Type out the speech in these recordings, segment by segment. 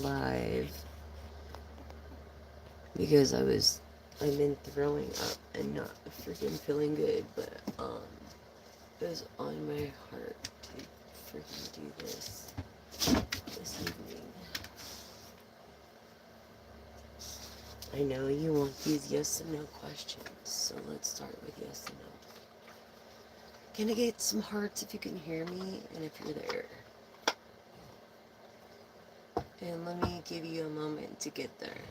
live because I've been throwing up and not freaking feeling good, but it was on my heart to freaking do this evening. I know you want these yes and no questions, so let's start with yes and no. Can I get some hearts if you can hear me and if you're there? And let me give you a moment to get there.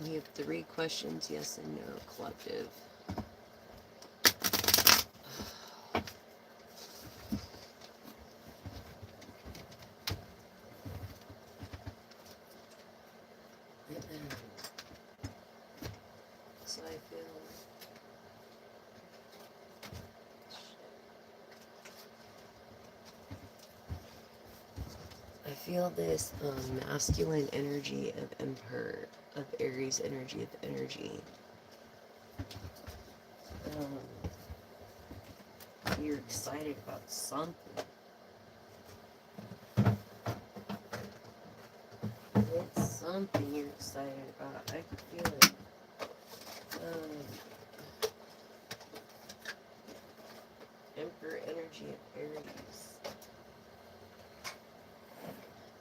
We have 3 questions, yes and no, collective. So I feel this masculine energy of Emperor, of Aries energy, you're excited about something. It's something you're excited about. I can feel it. Emperor energy of Aries.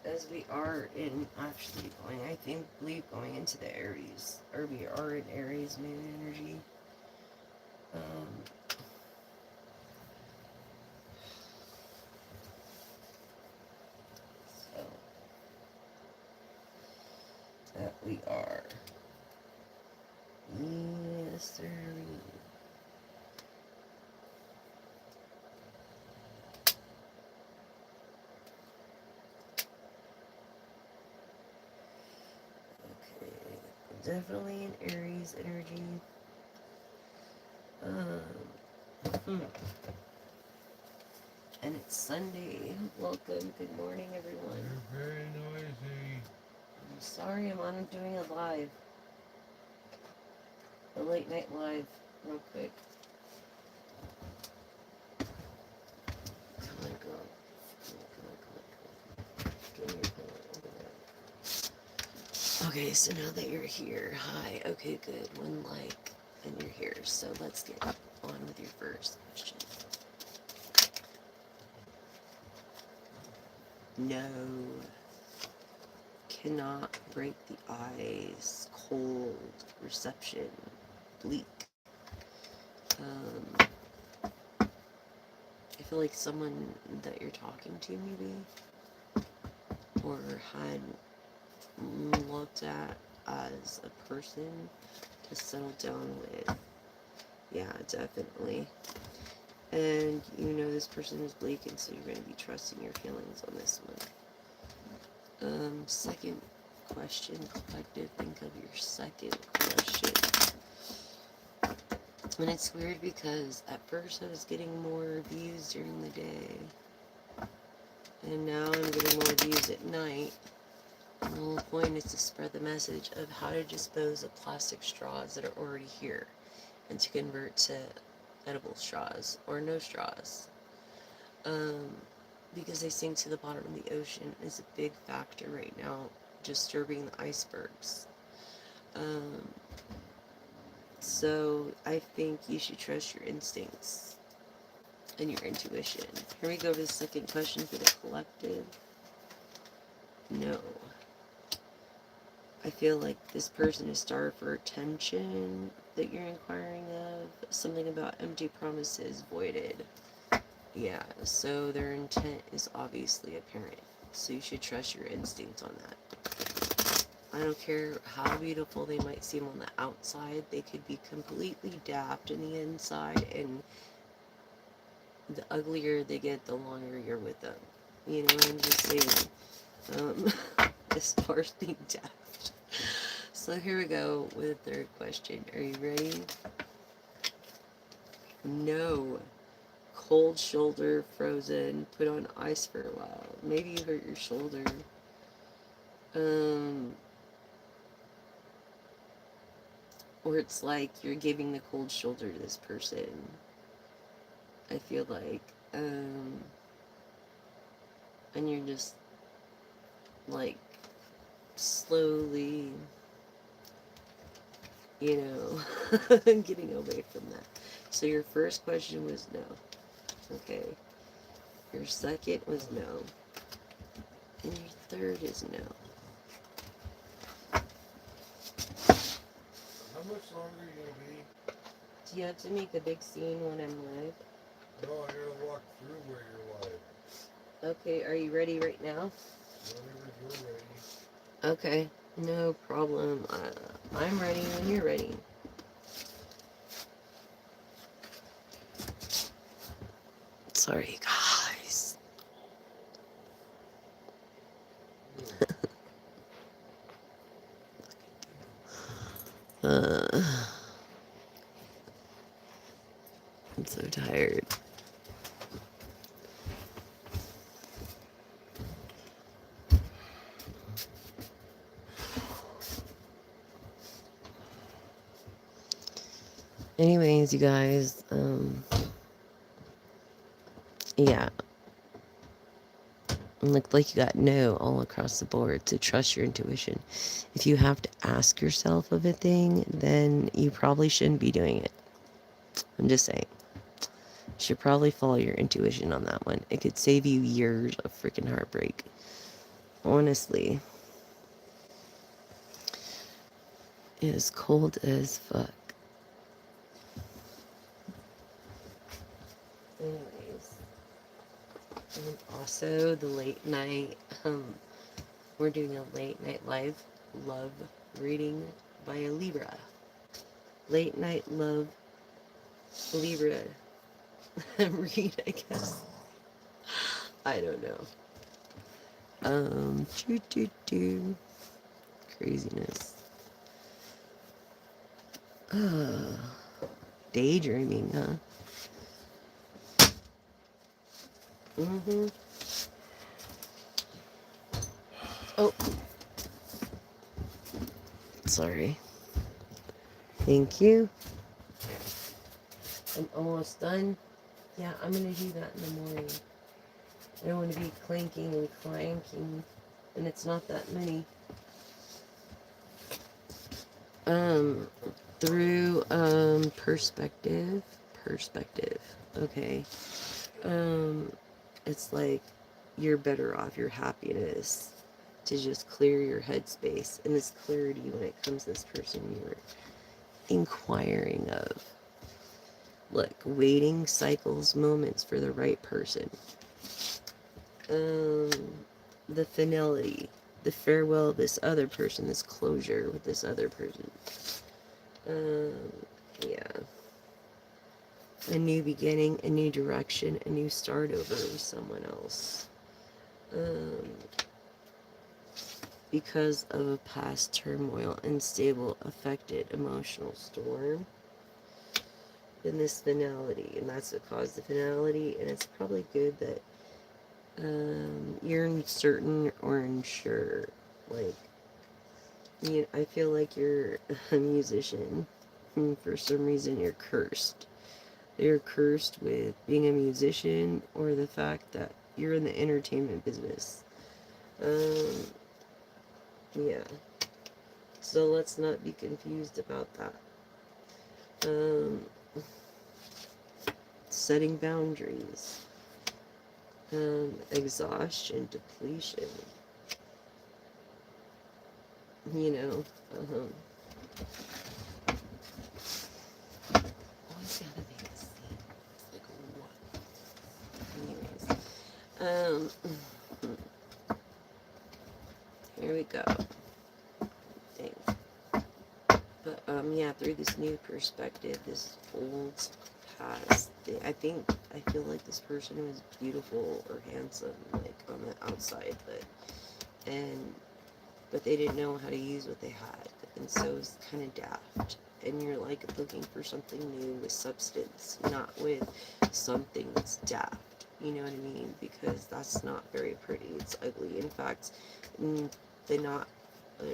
As we are in actually going, I believe going into the Aries, or we are in Aries moon energy. So that we are. Yes, sir. Definitely an Aries energy. And it's Sunday. Welcome. Good morning, everyone. You're very noisy. I'm sorry, I'm doing a live. A late night live, real quick. Come on, girl. Come on. Give me your Okay, so now that you're here, hi. Okay, good. 1 like, and you're here. So let's get on with your first question. No. Cannot break the ice. Cold. Reception. Bleak. I feel like someone that you're talking to, maybe, or had looked at as a person to settle down with. Yeah, definitely. And you know this person is bleak, and so you're going to be trusting your feelings on this one. Second question, collective. Think of your second question. And it's weird because at first I was getting more views during the day, and now I'm getting more views at night. And the whole point is to spread the message of how to dispose of plastic straws that are already here and to convert to edible straws or no straws. Because they sink to the bottom of the ocean is a big factor right now, disturbing the icebergs. So I think you should trust your instincts and your intuition. Here we go to the second question for the collective. No. I feel like this person is starved for attention that you're inquiring of. Something about empty promises voided. Yeah, so their intent is obviously apparent. So you should trust your instinct on that. I don't care how beautiful they might seem on the outside. They could be completely daft in the inside, and the uglier they get, the longer you're with them. You know what I'm just saying? As far as being daft. So here we go with the third question. Are you ready? No. Cold shoulder, frozen, put on ice for a while. Maybe you hurt your shoulder. Or it's like you're giving the cold shoulder to this person. I feel like, and you're just like slowly, you know, getting away from that. So your first question was no. Okay. Your second was no. And your third is no. How much longer are you gonna be? Do you have to make a big scene when I'm live? No, I'm gonna walk through where you're live. Okay, are you ready right now? Whenever you're ready. Okay, no problem. I'm ready when you're ready. Sorry, guys. I'm so tired. Anyways, you guys, yeah. Looked like you got no all across the board, so trust your intuition. If you have to ask yourself of a thing, then you probably shouldn't be doing it. I'm just saying. You should probably follow your intuition on that one. It could save you years of freaking heartbreak. Honestly. It is cold as fuck. Anyways. And also the late night, we're doing a late night live love reading by a Libra. Late night love Libra read, I guess. I don't know. Craziness. Daydreaming, huh? Mm-hmm. Oh. Sorry. Thank you. I'm almost done. Yeah, I'm gonna do that in the morning. I don't want to be clanking and clanking, and it's not that many. Through perspective. Okay. It's like you're better off your happiness to just clear your headspace and this clarity when it comes to this person you were inquiring of. Look, waiting cycles moments for the right person. The finality, the farewell of this other person, this closure with this other person. Yeah. A new beginning, a new direction, a new start over with someone else. Because of a past turmoil, unstable, affected emotional storm. Then this finality, and that's what caused the finality, and it's probably good that you're uncertain or unsure. Like, I feel like you're a musician. For some reason, you're cursed. You're cursed with being a musician or the fact that you're in the entertainment business. Yeah. So let's not be confused about that. Setting boundaries. Exhaustion, depletion. Always gotta make a scene. It's like, what? Anyways. Here we go. Dang. But, yeah, through this new perspective, this old past, I feel like this person was beautiful or handsome, like, on the outside, but they didn't know how to use what they had, and so it's kind of daft, and you're, like, looking for something new with substance, not with something that's daft, you know what I mean, because that's not very pretty, it's ugly. In fact, the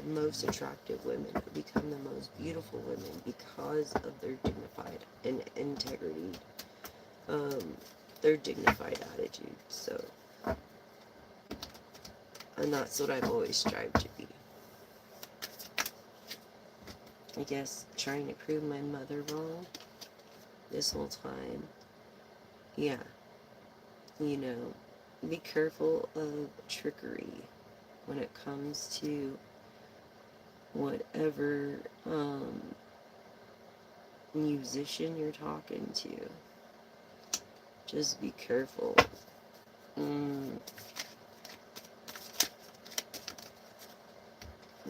most attractive women become the most beautiful women because of their dignified and integrity, their dignified attitude. So And that's what I've always strived to be. I guess trying to prove my mother wrong this whole time. Yeah. You know, be careful of trickery when it comes to whatever musician you're talking to. Just be careful.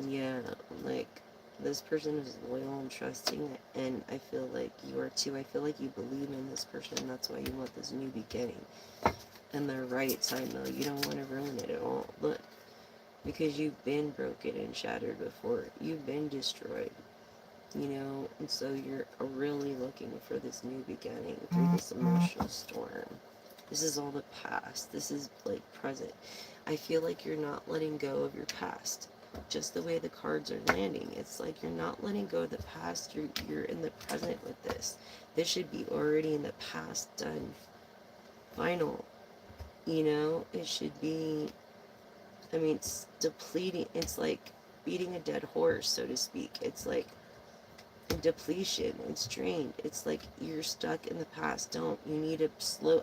Yeah, like, this person is loyal and trusting, and I feel like you are too. I feel like you believe in this person, that's why you want this new beginning. And the right time, though, you don't want to ruin it at all. Look, because you've been broken and shattered before. You've been destroyed. You know, and so you're really looking for this new beginning through this emotional storm. This is all the past. This is, like, present. I feel like you're not letting go of your past. Just the way the cards are landing. It's like you're not letting go of the past. You're in the present with this. This should be already in the past, done. Final. You know, it should be, I mean, it's depleting. It's like beating a dead horse, so to speak. It's like depletion. It's drained. It's like you're stuck in the past. You need to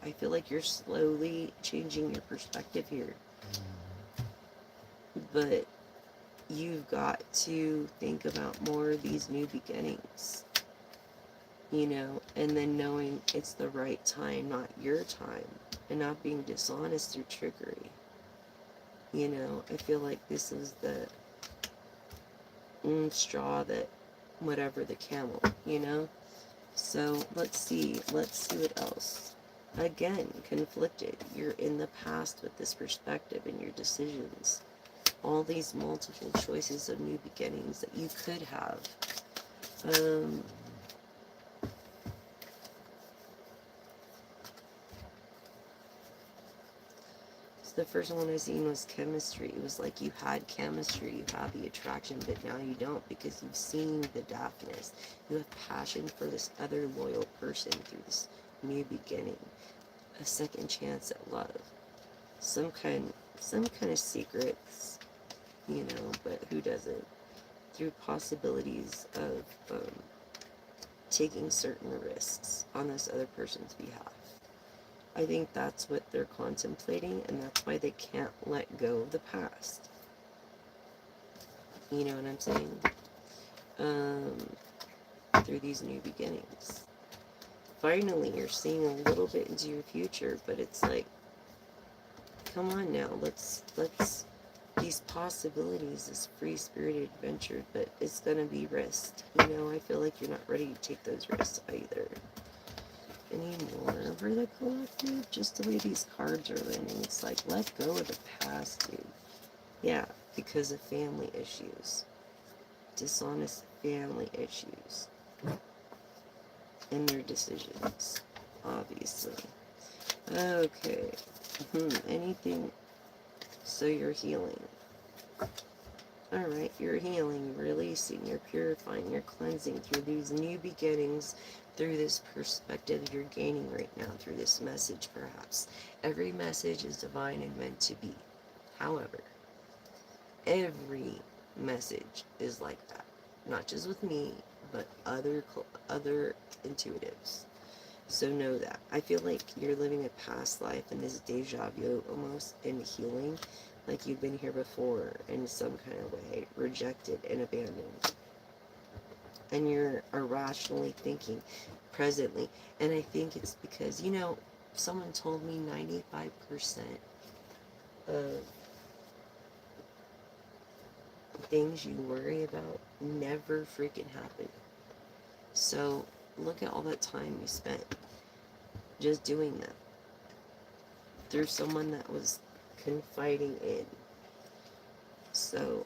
I feel like you're slowly changing your perspective here. But you've got to think about more of these new beginnings, you know, and then knowing it's the right time, not your time, and not being dishonest through trickery. You know, I feel like this is the straw that, whatever, the camel, you know? So let's see what else. Again, conflicted. You're in the past with this perspective and your decisions. All these multiple choices of new beginnings that you could have. So the first one I seen was chemistry. It was like you had chemistry, you have the attraction, but now you don't because you've seen the darkness. You have passion for this other loyal person through this new beginning. A second chance at love. Some kind of secrets, you know, but who doesn't? Through possibilities of taking certain risks on this other person's behalf. I think that's what they're contemplating, and that's why they can't let go of the past. You know what I'm saying? Through these new beginnings. Finally, you're seeing a little bit into your future, but it's like, come on now, let's these possibilities, this free-spirited adventure, but it's gonna be risked. You know, I feel like you're not ready to take those risks either. Any more for the collective? Just the way these cards are landing, it's like, let go of the past, dude. Yeah, because of family issues. Dishonest family issues. And their decisions, obviously. Okay. Anything. So you're healing. Alright, you're healing, you're releasing, you're purifying, you're cleansing through these new beginnings, through this perspective you're gaining right now, through this message perhaps. Every message is divine and meant to be. However, every message is like that. Not just with me, but other intuitives. So know that. I feel like you're living a past life in this deja vu almost, in healing. Like you've been here before in some kind of way, rejected and abandoned. And you're irrationally thinking presently. And I think it's because, you know, someone told me 95% of things you worry about never freaking happen. So look at all that time you spent just doing that through someone that was confiding in. So,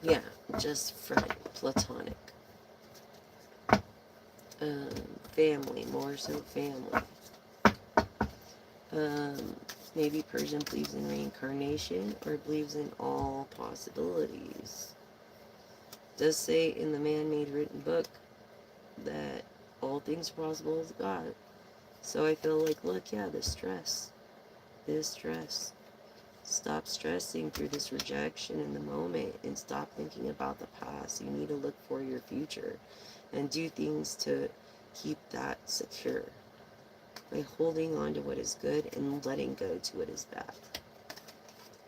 yeah, just friend, platonic. Family, more so family. Maybe person believes in reincarnation or believes in all possibilities. It does say in the man-made written book that all things are possible with God. So I feel like, look, yeah, the stress. this stress. Stop stressing through this rejection in the moment and stop thinking about the past. You need to look for your future and do things to keep that secure by holding on to what is good and letting go to what is bad.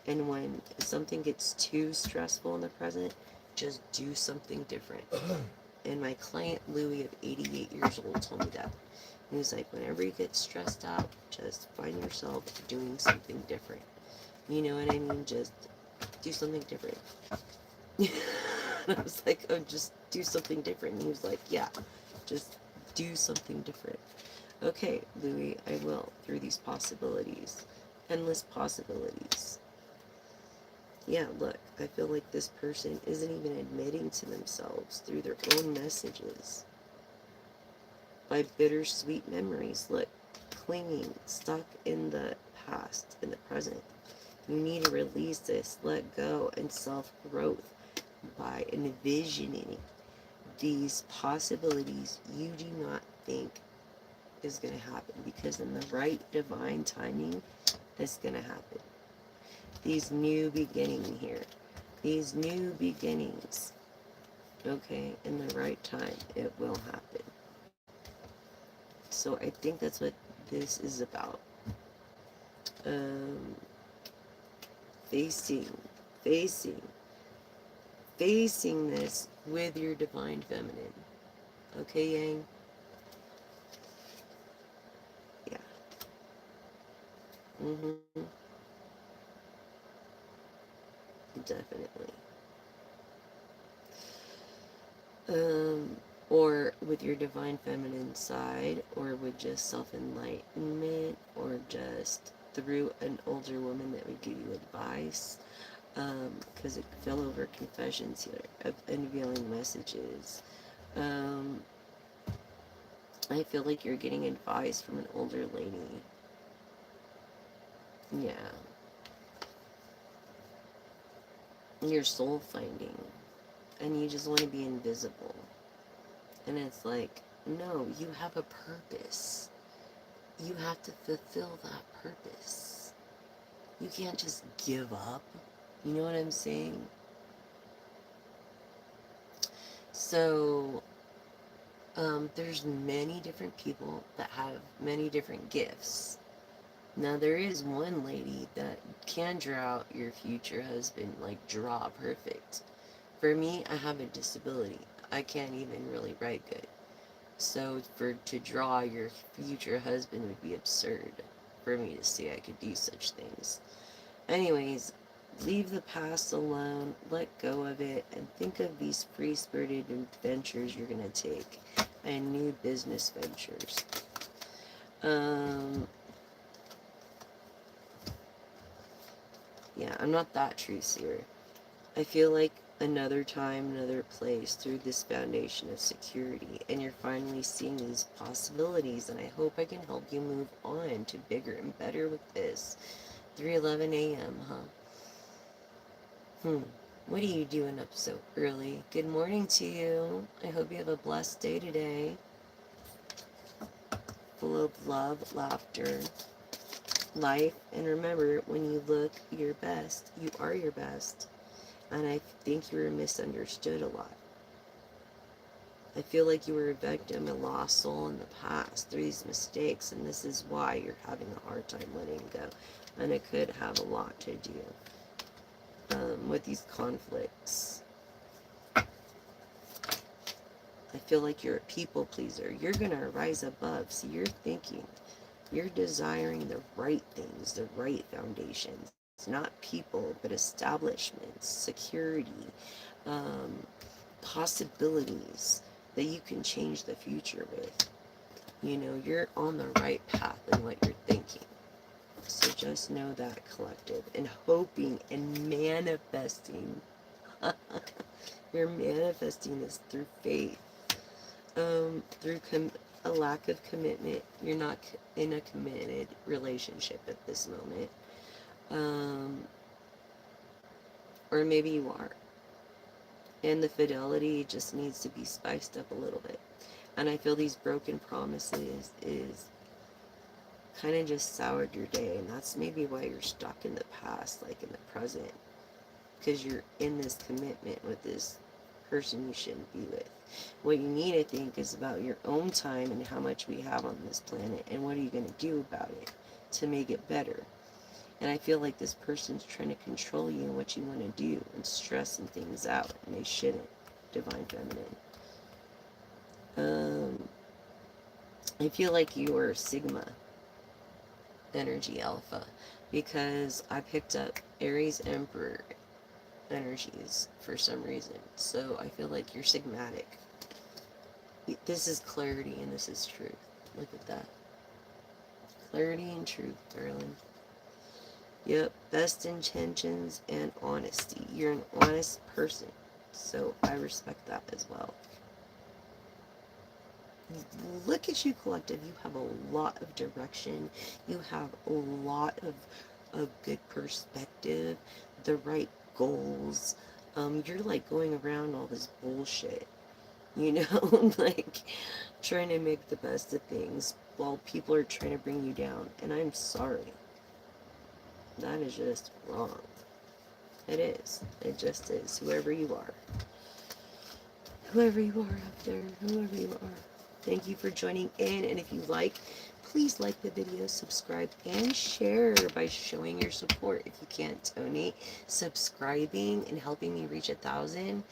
And when something gets too stressful in the present, just do something different. And my client Louie of 88 years old told me that. He was like, whenever you get stressed out, just find yourself doing something different. You know what I mean? Just do something different. And I was like, oh, just do something different. And he was like, yeah, just do something different. Okay, Louie, I will, through these possibilities. Endless possibilities. Yeah, look, I feel like this person isn't even admitting to themselves through their own messages. By bittersweet memories, look, clinging, stuck in the past, in the present. You need to release this, let go, and self-growth by envisioning these possibilities you do not think is going to happen, because in the right divine timing, it's going to happen. These new beginning here, these new beginnings, okay, in the right time, it will happen. So I think that's what this is about. Um, facing this with your divine feminine. Okay, Yang? Yeah. Mm-hmm. Definitely. Or with your divine feminine side, or with just self-enlightenment, or just through an older woman that would give you advice. Because it fell over confessions here of unveiling messages. I feel like you're getting advice from an older lady. Yeah. You're soul finding. And you just want to be invisible. And it's like, no, you have a purpose. You have to fulfill that purpose. You can't just give up. You know what I'm saying? So, there's many different people that have many different gifts. Now, there is one lady that can draw out your future husband, like draw perfect. For me, I have a disability. I can't even really write good. So to draw your future husband would be absurd for me to say I could do such things. Anyways, leave the past alone, let go of it, and think of these free-spirited adventures you're going to take and new business ventures. Yeah, I'm not that truth seer. I feel like another time, another place through this foundation of security, and you're finally seeing these possibilities, and I hope I can help you move on to bigger and better with this. 3:11 a.m., huh? What are you doing up so early? Good morning to you. I hope you have a blessed day today. Full of love, laughter, life, and remember, when you look your best, you are your best. And I think you were misunderstood a lot. I feel like you were a victim, a lost soul in the past through these mistakes, and this is why you're having a hard time letting go. And it could have a lot to do with these conflicts. I feel like you're a people pleaser. You're going to rise above. So you're thinking, you're desiring the right things, the right foundations. Not people, but establishments, security, possibilities that you can change the future with. You know, you're on the right path in what you're thinking. So just know that, collective, and hoping and manifesting. You're manifesting this through faith, through a lack of commitment. You're not in a committed relationship at this moment. Or maybe you are. And the fidelity just needs to be spiced up a little bit. And I feel these broken promises is kind of just soured your day, and that's maybe why you're stuck in the past, like in the present, because you're in this commitment with this person you shouldn't be with. What you need to think is about your own time and how much we have on this planet, and what are you going to do about it to make it better. And I feel like this person's trying to control you and what you want to do and stressing things out, and they shouldn't. Divine Feminine. I feel like you are Sigma energy Alpha, because I picked up Aries Emperor energies for some reason. So I feel like you're Sigmatic. This is clarity and this is truth. Look at that. Clarity and truth, darling. Yep, best intentions and honesty. You're an honest person, so I respect that as well. Look at you, collective. You have a lot of direction. You have a lot of good perspective, the right goals. You're like going around all this bullshit, you know, like trying to make the best of things while people are trying to bring you down. And I'm sorry. That is just wrong. It is. It just is. Whoever you are. Whoever you are up there. Whoever you are. Thank you for joining in. And if you like, please like the video, subscribe, and share by showing your support. If you can't donate, subscribing and helping me reach 1,000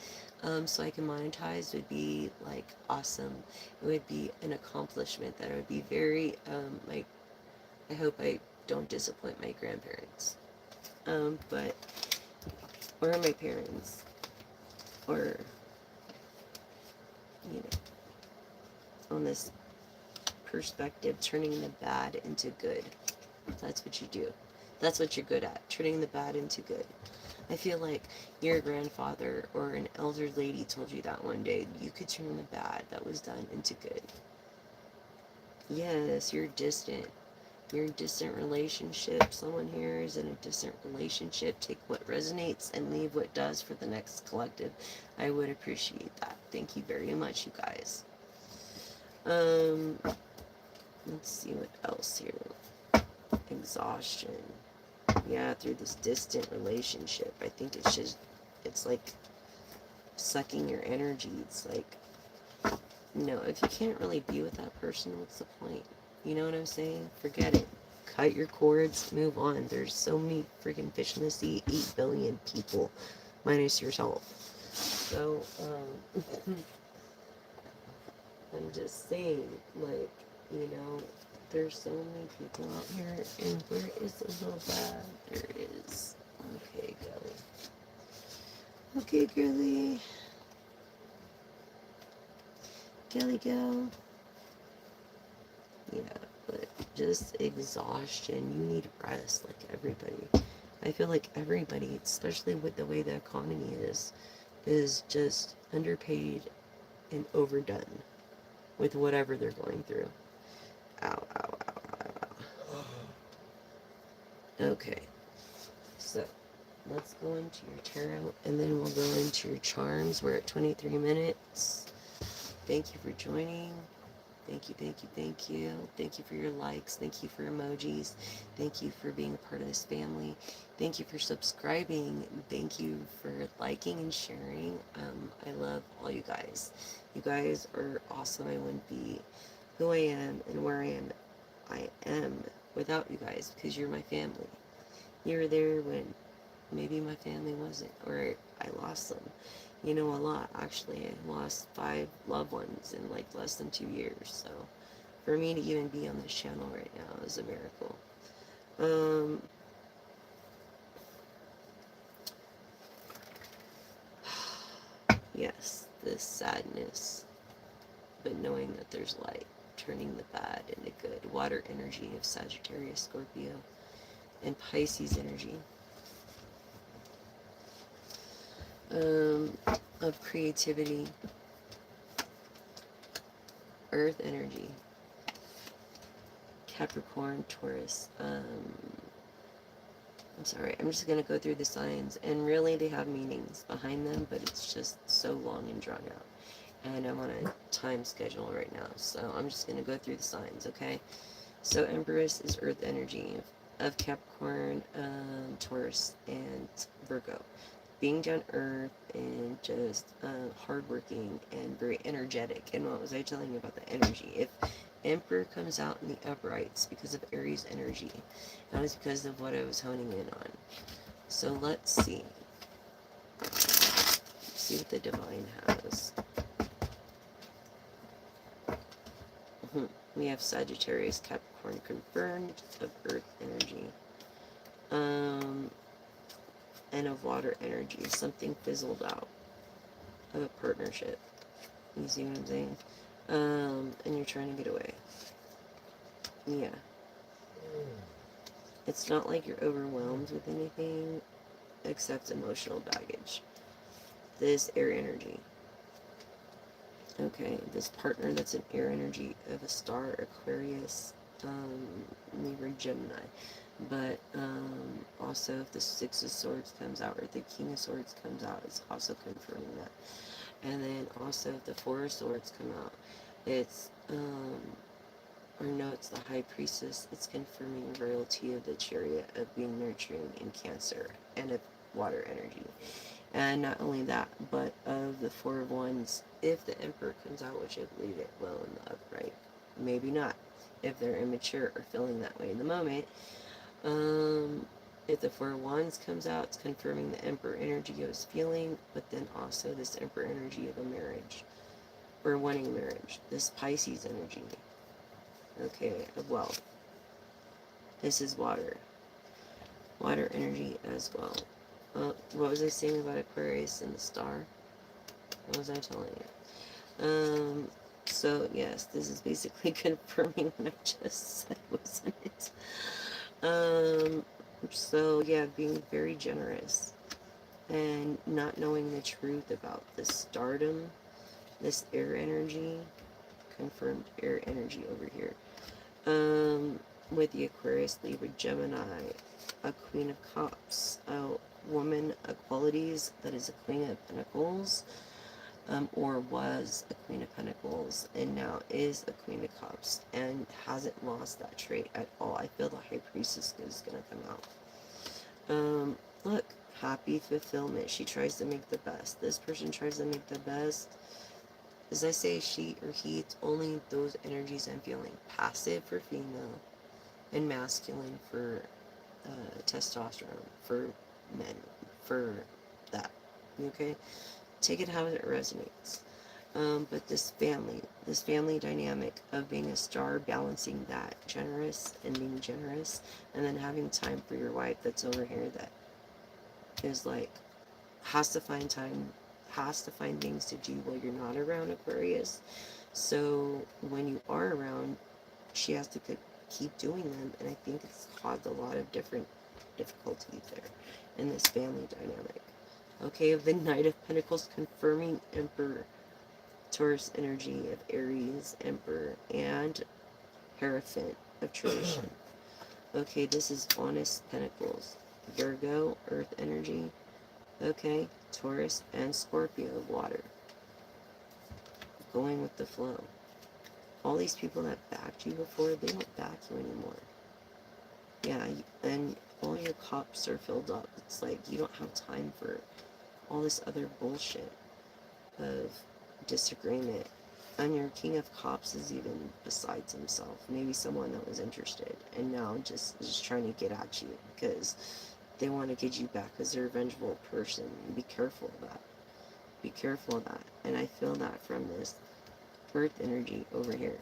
so I can monetize would be like awesome. It would be an accomplishment that I would be very, like, I hope I don't disappoint my grandparents. But, or my parents, or, you know, on this perspective, turning the bad into good. That's what you do. That's what you're good at, turning the bad into good. I feel like your grandfather or an elder lady told you that one day. You could turn the bad that was done into good. Yes, you're distant. You're in a distant relationship. Someone here is in a distant relationship. Take what resonates and leave what does for the next collective. I would appreciate that. Thank you very much, you guys. Let's see what else here. Exhaustion. Yeah, through this distant relationship. I think it's just, it's like sucking your energy. It's like, no, if you can't really be with that person, what's the point? You know what I'm saying? Forget it. Cut your cords, move on. There's so many freaking fish in the sea, 8 billion people, minus yourself. So, I'm just saying, like, you know, there's so many people out here, and where is the little bad? There it is. Okay, girly. Okay, girly. Girly girl. Yeah, but just exhaustion. You need rest, like everybody. I feel like everybody, especially with the way the economy is just underpaid and overdone with whatever they're going through. Ow, ow, ow, ow, ow. Okay, so let's go into your tarot, and then we'll go into your charms. We're at 23 minutes. Thank you for joining. Thank you, thank you, thank you. Thank you for your likes. Thank you for emojis. Thank you for being a part of this family. Thank you for subscribing. Thank you for liking and sharing. I love all you guys. You guys are awesome. I wouldn't be who I am and where I am without you guys, because you're my family. You were there when maybe my family wasn't, or I lost them. You know, a lot, actually. I lost 5 loved ones in like less than 2 years. So for me to even be on this channel right now is a miracle. Yes, this sadness, but knowing that there's light, turning the bad into good. Water energy of Sagittarius, Scorpio, and Pisces energy. Of creativity, Earth energy, Capricorn, Taurus. I'm sorry, I'm just going to go through the signs, and really they have meanings behind them, but it's just so long and drawn out, and I'm on a time schedule right now, so I'm just going to go through the signs, okay? So Empress is earth energy of Capricorn, Taurus, and Virgo. Being down earth and just hardworking and very energetic. And what was I telling you about the energy? If Emperor comes out in the uprights because of Aries energy, that is because of what I was honing in on. So let's see. See what the divine has. We have Sagittarius, Capricorn confirmed of earth energy. And of water energy. Something fizzled out of a partnership. You see what I'm saying? And you're trying to get away. Yeah. It's not like you're overwhelmed with anything except emotional baggage. This air energy. Okay, this partner that's an air energy of a star, Aquarius, Libra, Gemini. But also if the Six of Swords comes out or the King of Swords comes out, it's also confirming that. And then also if the Four of Swords come out, it's it's the High Priestess. It's confirming royalty of the Chariot of being nurturing in Cancer and of water energy. And not only that, but of the Four of Wands, if the Emperor comes out, which I believe it will in the upright, maybe not, if they're immature or feeling that way in the moment. If the Four of Wands comes out, it's confirming the Emperor energy I was feeling, but then also this Emperor energy of a marriage, or wanting marriage, this Pisces energy, okay, of wealth. This is water energy as well. What was I saying about Aquarius and the star? What was I telling you? So yes, this is basically confirming what I just said, wasn't it? So yeah, being very generous and not knowing the truth about the stardom, this air energy, confirmed air energy over here. With the Aquarius, Libra, Gemini, a Queen of Cups, a woman of qualities that is a Queen of Pentacles, or was a Queen of Pentacles and now is a Queen of Cups and hasn't lost that trait at all. I feel the High Priestess is going to come out. Look, happy fulfillment. She tries to make the best. This person tries to make the best. As I say she or he, it's only those energies I'm feeling. Passive for female and masculine for testosterone, for men, for that. Okay? Take it how it resonates. But this family dynamic of being a star, balancing that, generous and being generous, and then having time for your wife that's over here that is like, has to find time, has to find things to do while you're not around, Aquarius. So when you are around, she has to keep doing them, and I think it's caused a lot of different difficulties there in this family dynamic. Okay, of the Knight of Pentacles confirming Emperor, Taurus energy of Aries, Emperor, and Hierophant of Tradition. Okay, this is Honest Pentacles, Virgo, Earth energy. Okay, Taurus and Scorpio of water. Going with the flow. All these people that backed you before, they don't back you anymore. Yeah, and all your cups are filled up. It's like you don't have time for all this other bullshit of disagreement. And your King of Cups is even besides himself. Maybe someone that was interested and now just trying to get at you because they want to get you back as they're a vengeful person. Be careful of that. Be careful of that. And I feel that from this Earth energy over here.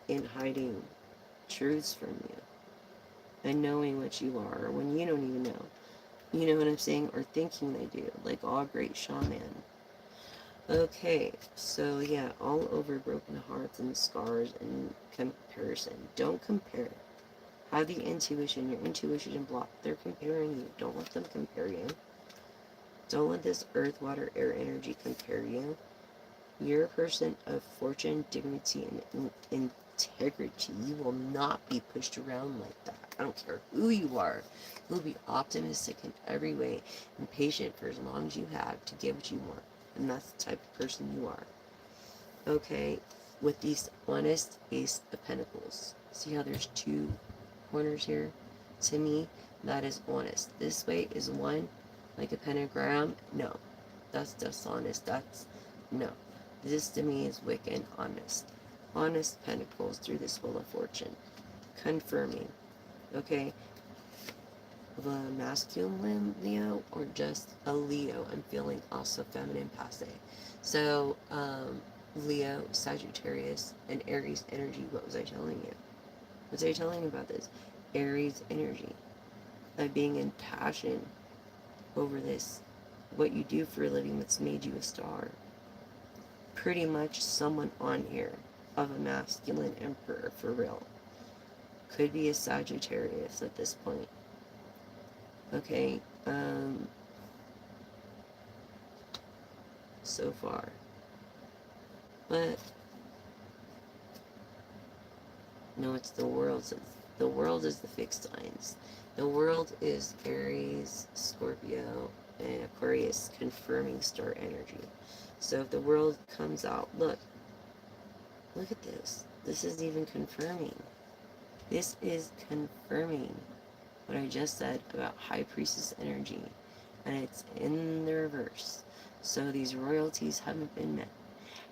In hiding truths from you. And knowing what you are when you don't even know. You know what I'm saying? Or thinking they do. Like all great shaman. Okay, so yeah, all over broken hearts and scars and comparison. Don't compare. Have the intuition, your intuition block. They're comparing you. Don't let them compare you. Don't let this earth, water, air energy compare you. You're a person of fortune, dignity, and integrity. You will not be pushed around like that. I don't care who you are. You'll be optimistic in every way and patient for as long as you have to get what you want. And that's the type of person you are. Okay, with these honest Ace of Pentacles. See how there's two corners here? To me, that is honest. This way is one, like a pentagram. No, that's dishonest. That's, no. This to me is wicked honest. Honest Pentacles through this Wheel of Fortune. Confirming. Okay? The masculine Leo or just a Leo. I'm feeling also feminine passe. So, Leo, Sagittarius, and Aries energy. What was I telling you? What was I telling you about this? Aries energy. Of being in passion over this. What you do for a living that's made you a star. Pretty much someone on here of a masculine emperor for real. Could be a Sagittarius at this point. Okay, so far. But no, it's the world. So the world is the fixed signs. The world is Aries, Scorpio, and Aquarius, confirming star energy. So if the world comes out, look at this. This is even confirming. This is confirming what I just said about High Priestess energy. And it's in the reverse. So these royalties haven't been met.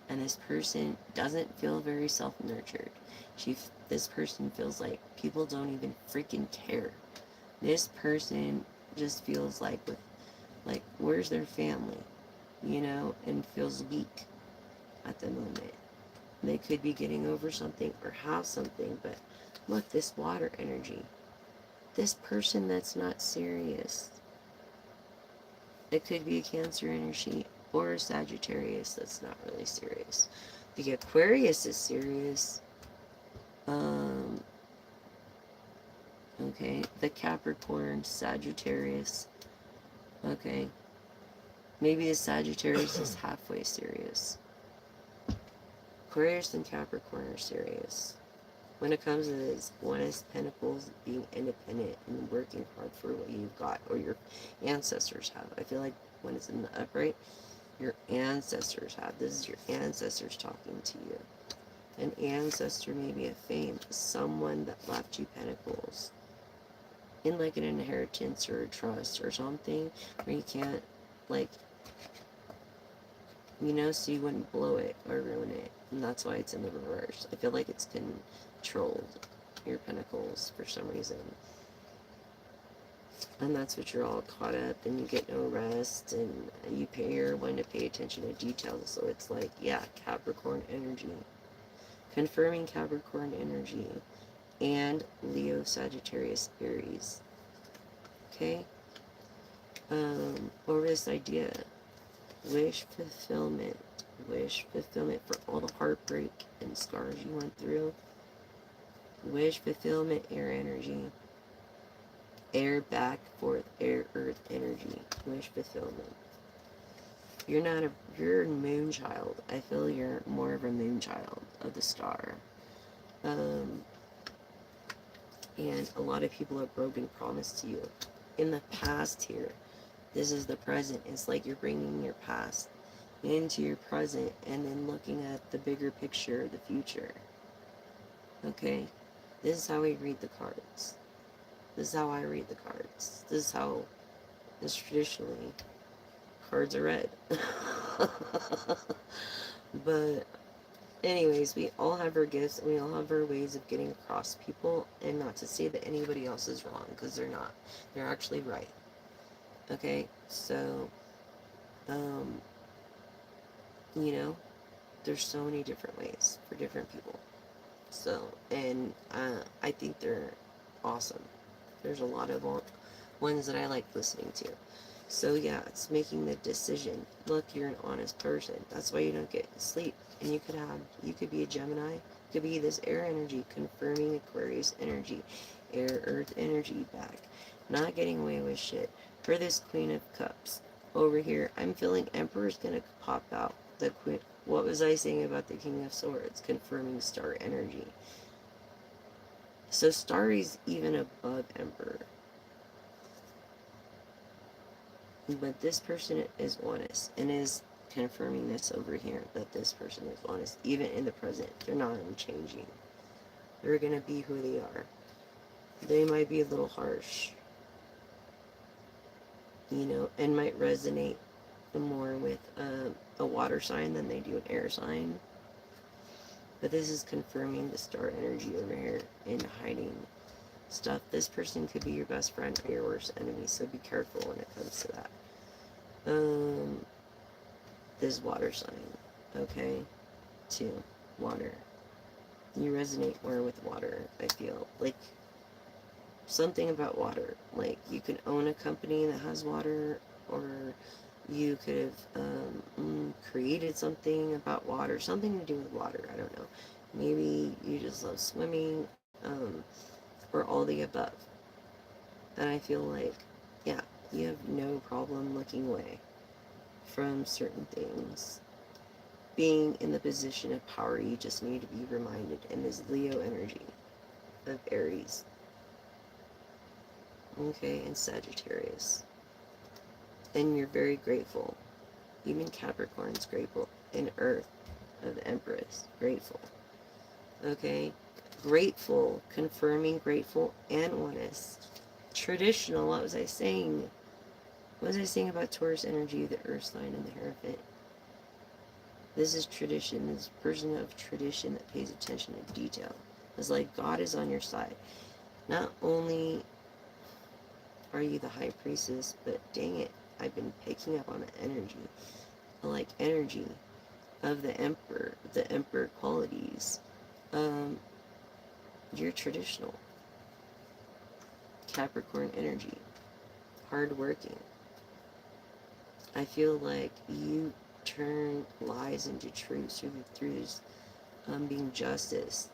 And this person doesn't feel very self-nurtured. This person feels like people don't even freaking care. This person just feels like, where's their family? You know, and feels weak at the moment. They could be getting over something or have something, but look, this water energy. This person that's not serious. It could be a Cancer energy or a Sagittarius that's not really serious. The Aquarius is serious. Okay, the Capricorn, Sagittarius. Okay, maybe the Sagittarius is halfway serious. Aquarius and Capricorn are serious. When it comes to this, one is Pentacles, being independent and working hard for what you've got, or your ancestors have. I feel like when it's in the upright, your ancestors have. This is your ancestors talking to you. An ancestor, maybe a fame, someone that left you Pentacles in like an inheritance or a trust or something where you can't, like, you know, so you wouldn't blow it or ruin it. And that's why it's in the reverse. I feel like it's controlled, your Pentacles, for some reason. And that's what you're all caught up, and you get no rest, and you you're one to pay attention to details. So it's like, yeah, Capricorn energy. Confirming Capricorn energy. And Leo, Sagittarius, Aries. Okay? Over this idea. Wish fulfillment. Wish fulfillment for all the heartbreak and scars you went through. Wish fulfillment, air energy. Air back, forth, air, earth energy. Wish fulfillment. You're a moon child. I feel you're more of a moon child of the star. And a lot of people have broken promise to you. In the past here, this is the present. It's like you're bringing your past into your present and then looking at the bigger picture, the future. Okay? This is how we read the cards. This is how I read the cards. This is how, this traditionally, cards are read. But anyways, we all have our gifts and we all have our ways of getting across people, and not to say that anybody else is wrong, because they're not. They're actually right. Okay? So, you know, there's so many different ways for different people. So, and I think they're awesome. There's a lot of ones that I like listening to. So yeah, it's making the decision. Look, you're an honest person. That's why you don't get sleep. And you could be a Gemini. You could be this air energy, confirming Aquarius energy, air, earth energy back. Not getting away with shit. For this Queen of Cups over here, I'm feeling Emperor's gonna pop out. The Queen. What was I saying about the King of Swords? Confirming star energy. So star is even above Emperor. But this person is honest and is confirming this over here, that this person is honest. Even in the present, they're not unchanging. They're going to be who they are. They might be a little harsh, you know, and might resonate more with a water sign than they do an air sign. But this is confirming the star energy over here and hiding stuff. This person could be your best friend or your worst enemy, so be careful when it comes to that. This water sign, okay? 2, water. You resonate more with water, I feel. Like, something about water. Like, you could own a company that has water, or you could have created something about water, something to do with water, I don't know. Maybe you just love swimming, or all the above. And I feel like, yeah, you have no problem looking away from certain things. Being in the position of power, you just need to be reminded in this Leo energy of Aries. Okay, and Sagittarius. And you're very grateful. Even Capricorn's grateful. And Earth of the Empress, grateful. Okay, grateful, confirming grateful and honest. Traditional, what was I saying? What was I saying about Taurus energy, the Earth sign, and the Hierophant? This is tradition. This person of tradition that pays attention to detail. It's like God is on your side. Not only are you the high priestess, but dang it, I've been picking up on the energy. Like energy of the emperor qualities. You're traditional. Capricorn energy. Hardworking. I feel like you turn lies into truths through this being justice.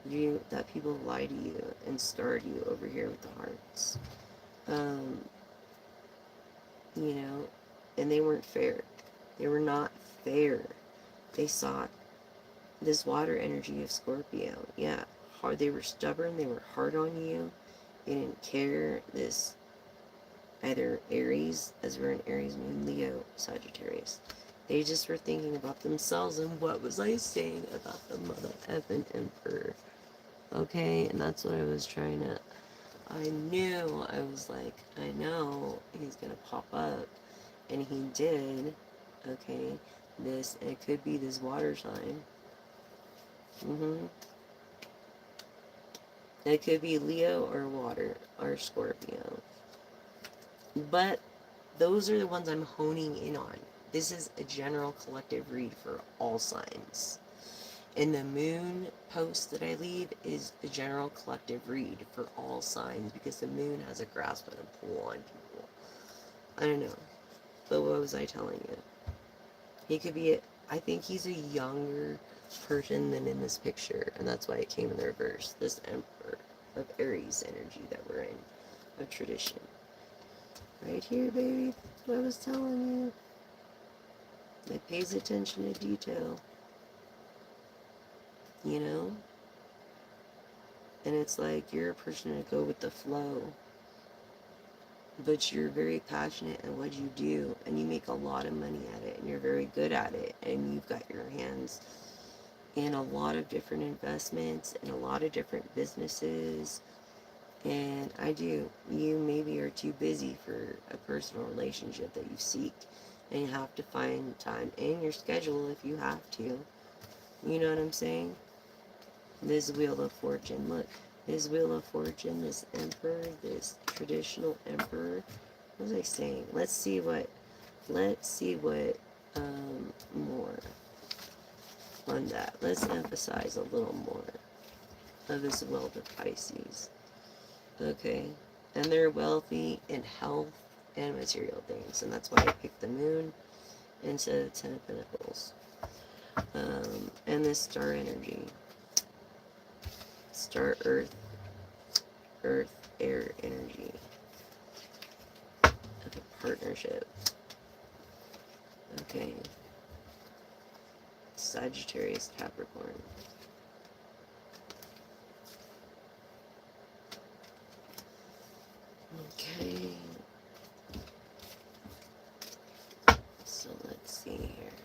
That people lie to you and scarred you over here with the hearts. You know, and they weren't fair. They were not fair. They sought this water energy of Scorpio. Yeah, hard. They were stubborn. They were hard on you. They didn't care. This either Aries, as we're in Aries moon, Leo, Sagittarius. They just were thinking about themselves, and what was I saying about the mother effing emperor? Okay, and that's what I was trying to. I knew, I was like, I know he's gonna pop up, and he did. Okay, it could be this water sign. It could be Leo or water or Scorpio. But those are the ones I'm honing in on. This is a general collective read for all signs. And the moon post that I leave is a general collective read for all signs, because the moon has a grasp and a pull on people. I don't know. But what was I telling you? He could be I think he's a younger person than in this picture, and that's why it came in the reverse. This Emperor of Aries energy that we're in, of tradition. Right here, baby. What I was telling you. It pays attention to detail. You know? And it's like you're a person to go with the flow. But you're very passionate at what you do, and you make a lot of money at it, and you're very good at it, and you've got your hands in a lot of different investments and a lot of different businesses. And you maybe are too busy for a personal relationship that you seek, and you have to find time in your schedule if you have to. You know what I'm saying? This Wheel of Fortune, look. This Wheel of Fortune, this Emperor, this traditional Emperor. What was I saying? Let's see what more on that. Let's emphasize a little more of this wealth of Pisces. Okay. And they're wealthy in health and material things. And that's why I picked the moon instead of the Ten of Pentacles. And this star energy. Star Earth, air energy of a partnership. Okay. Sagittarius, Capricorn. Okay. So let's see here.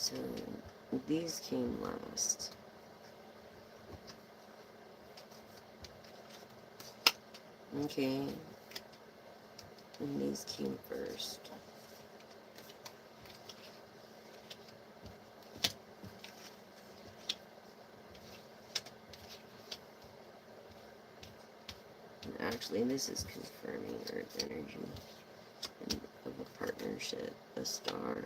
So these came last. Okay. And these came first. And actually, this is confirming Earth energy and of a partnership, a star,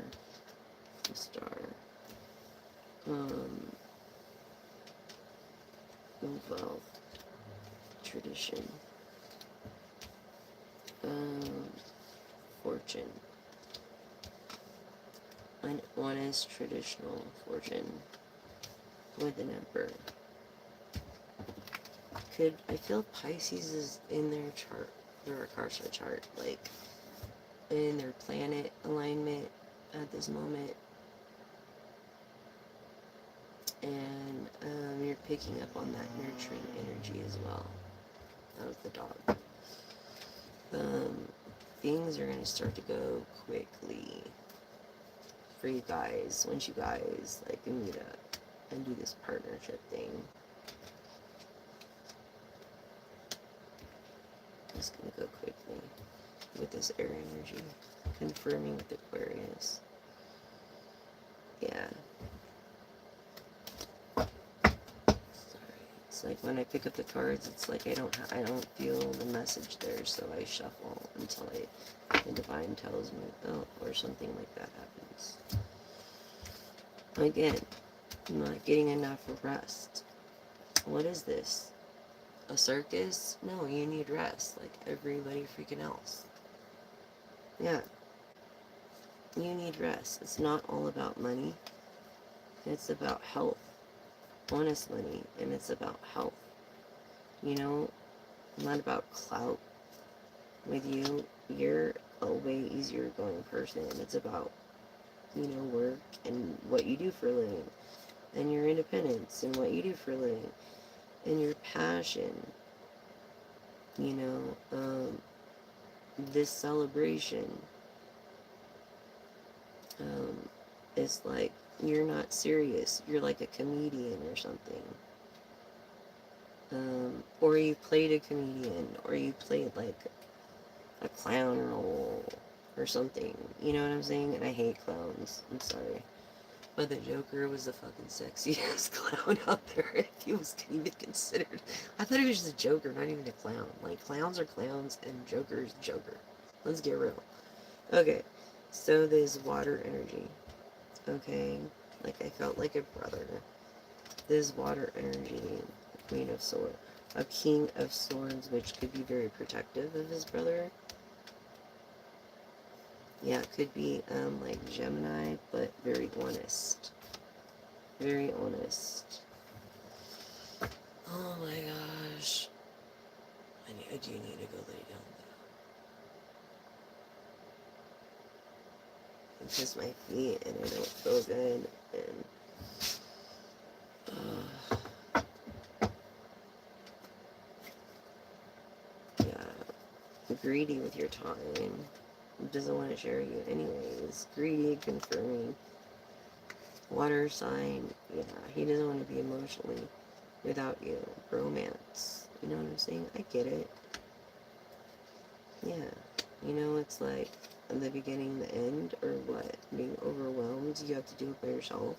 wealth, tradition, fortune, an honest traditional fortune with an emperor. I feel Pisces is in their chart, their Akasha chart, like in their planet alignment at this moment. And you're picking up on that nurturing energy as well. That was the dog. Things are going to start to go quickly for you guys once you guys like meet up and do this partnership thing. It's going to go quickly with this air energy, confirming with Aquarius. Yeah. It's like when I pick up the cards, it's like I don't feel the message there, so I shuffle until the divine tells me, oh, or something like that happens. Again, I'm not getting enough rest. What is this? A circus? No, you need rest, like everybody freaking else. Yeah. You need rest. It's not all about money. It's about health. Honest money. And it's about health. You know, not about clout. With you, you're a way easier going person. It's about, you know, work and what you do for a living. And your independence and what you do for a living. And your passion. You know, this celebration. It's like you're not serious. You're like a comedian or something. Or you played a comedian, or you played like a clown role or something. You know what I'm saying? And I hate clowns. I'm sorry. But the Joker was the fucking sexiest clown out there, if he was even considered. I thought he was just a Joker, not even a clown. Like, clowns are clowns, and Joker's Joker. Let's get real. Okay, so there's water energy. Okay, like I felt like a brother. This water energy, Queen of Swords, a King of Swords, which could be very protective of his brother. Yeah, it could be like Gemini, but very honest. Very honest. Oh my gosh. I do need to go lay down now. It's just my feet and I don't feel good. And yeah, greedy with your time. Doesn't want to share you anyways. Greedy, confirming. Water sign. Yeah, he doesn't want to be emotionally without you. Romance. You know what I'm saying? I get it. Yeah. You know, it's like the beginning, the end, or what? Being overwhelmed. You have to do it by yourself.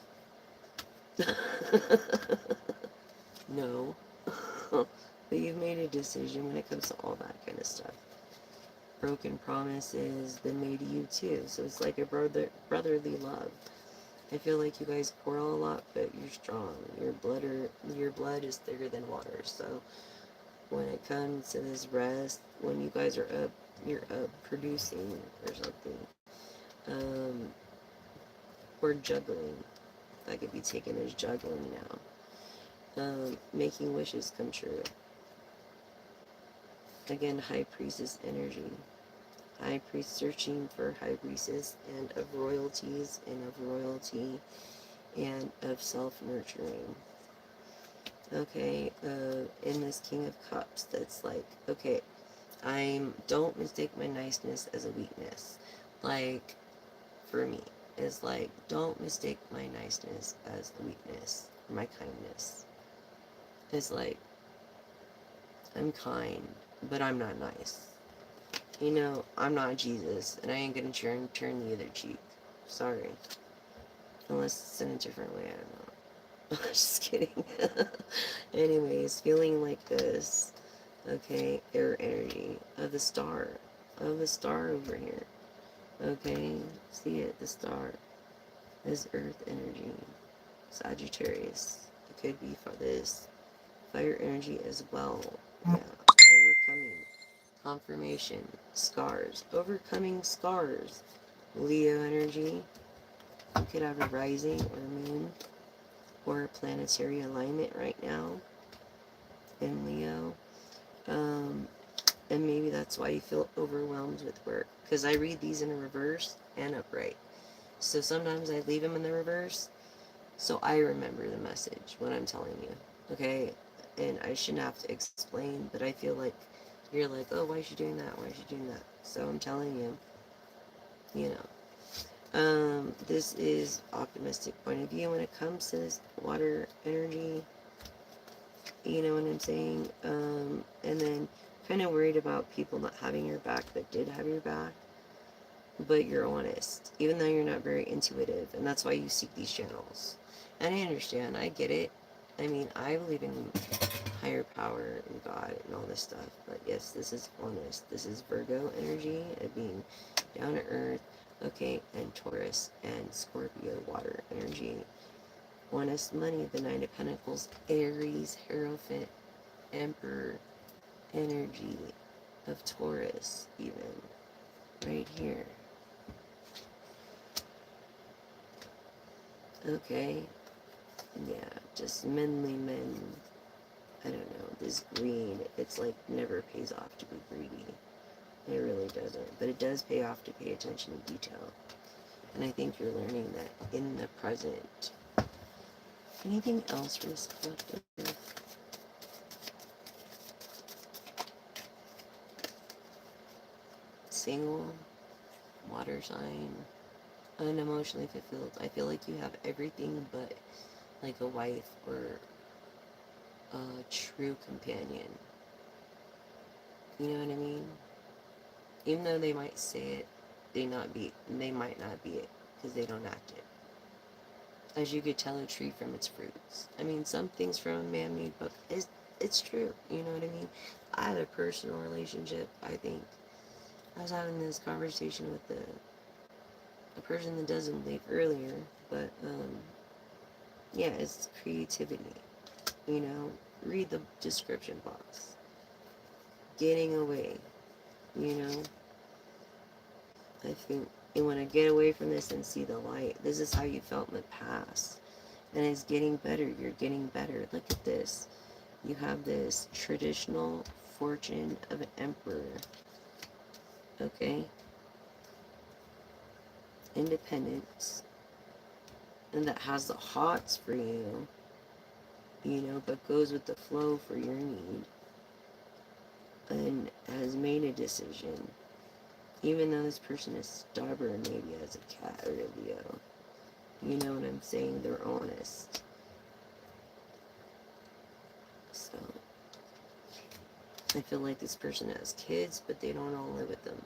No. But you've made a decision when it comes to all that kind of stuff. Broken promises been made to you too. So it's like a brotherly love. I feel like you guys quarrel a lot, but you're strong. Your blood is thicker than water. So when it comes to this rest, when you guys are up, you're up producing or something. Or juggling. That could be taken as juggling now. Making wishes come true. Again, High Priestess energy. High Priest searching for High Priestess and of royalties and of royalty and of self-nurturing. Okay, in this King of Cups, that's like, okay, don't mistake my niceness as a weakness. Like, for me, is like, don't mistake my niceness as weakness, or my kindness. It's like, I'm kind, but I'm not nice. You know, I'm not Jesus, and I ain't gonna turn the other cheek. Sorry. Unless it's in a different way, I don't know. Just kidding. Anyways, feeling like this. Okay, air energy of the star. Of the star over here. Okay, see it, the star. This earth energy. Sagittarius. It could be for this. Fire energy as well. Yeah. Overcoming. Confirmation. Scars. Overcoming scars. Leo energy. You could have a rising or moon or a planetary alignment right now in Leo. And maybe that's why you feel overwhelmed with work. Because I read these in reverse and upright. So sometimes I leave them in the reverse so I remember the message, what I'm telling you. Okay? And I shouldn't have to explain, but I feel like you're like, oh, why is she doing that? Why is she doing that? So I'm telling you, you know. This is optimistic point of view when it comes to this water energy. You know what I'm saying? And then kind of worried about people not having your back that did have your back. But you're honest, even though you're not very intuitive. And that's why you seek these channels. And I understand. I get it. I mean, I believe in higher power and God and all this stuff. But yes, this is honest. This is Virgo energy of being down to earth. Okay, and Taurus and Scorpio water energy. Honest money, the Nine of Pentacles, Aries, Hierophant, Emperor energy of Taurus, even right here. Okay, yeah, just manly men. I don't know, this greed, it's like never pays off to be greedy. It really doesn't, but it does pay off to pay attention to detail. And I think you're learning that in the present. Anything else for this collective? Single, water sign, unemotionally fulfilled. I feel like you have everything but like a wife or a true companion. You know what I mean? Even though they might say it, they might not be it because they don't act it. As you could tell a tree from its fruits. I mean, some things from a man-made book it's true. You know what I mean? I had a personal relationship. I think I was having this conversation with a person that doesn't believe earlier, but yeah, it's creativity. You know, read the description box. Getting away. You know, I think you want to get away from this and see the light. This is how you felt in the past. And it's getting better. You're getting better. Look at this. You have this traditional fortune of an emperor. Okay? Independence. And that has the hots for you. You know, but goes with the flow for your need. And has made a decision. Even though this person is stubborn, maybe as a cat or a Leo. You know what I'm saying? They're honest. So, I feel like this person has kids, but they don't all live with them.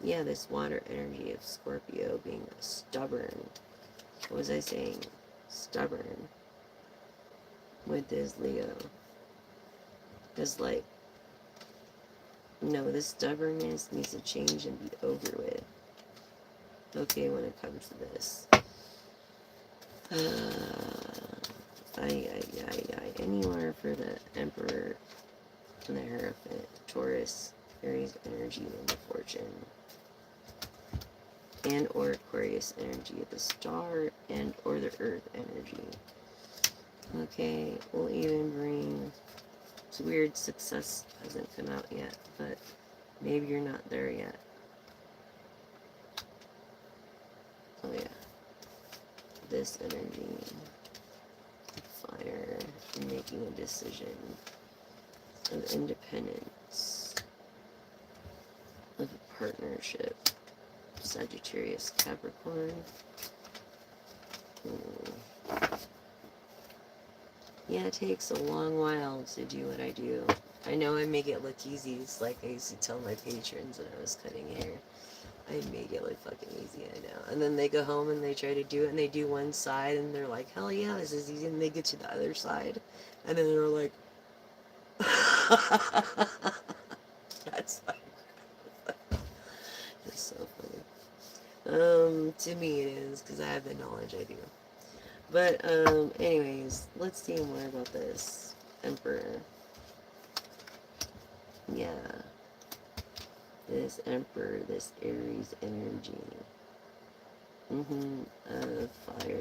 Yeah, this water energy of Scorpio being stubborn. What was I saying? Stubborn. With this Leo. Because, like, no, this stubbornness needs to change and be over with. Okay, when it comes to this. Anywhere for the Emperor and the Hierophant, Taurus, Aries energy, and the Fortune. And or Aquarius energy, the star, and or the Earth energy. Okay, we'll even bring, it's weird, success hasn't come out yet, but maybe you're not there yet. Oh yeah. This energy, fire, making a decision, of independence, of partnership, Sagittarius, Capricorn. Yeah, it takes a long while to do what I do. I know I make it look easy. It's like I used to tell my patrons when I was cutting hair. I make it look fucking easy, I know. And then they go home and they try to do it and they do one side and they're like, hell yeah, this is easy. And they get to the other side and then they're like, that's like, it's so funny. To me it is, because I have the knowledge I do. But, anyways, let's see more about this Emperor. Yeah. This Emperor, this Aries energy. Of fire.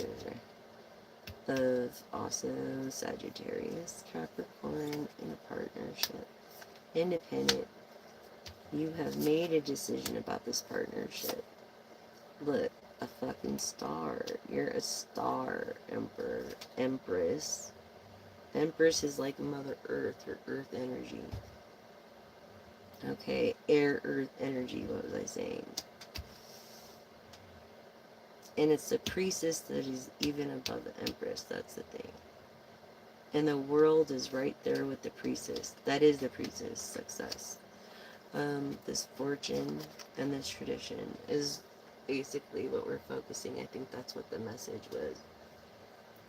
Of also Sagittarius, Capricorn, in a partnership. Independent. You have made a decision about this partnership. Look, a fucking star. You're a star, Emperor. Empress. Empress is like Mother Earth, or Earth energy. Okay, air, earth energy, what was I saying? And it's the priestess that is even above the empress, that's the thing. And the world is right there with the priestess. That is the priestess, success. This fortune and this tradition is basically what we're focusing. I think that's what the message was.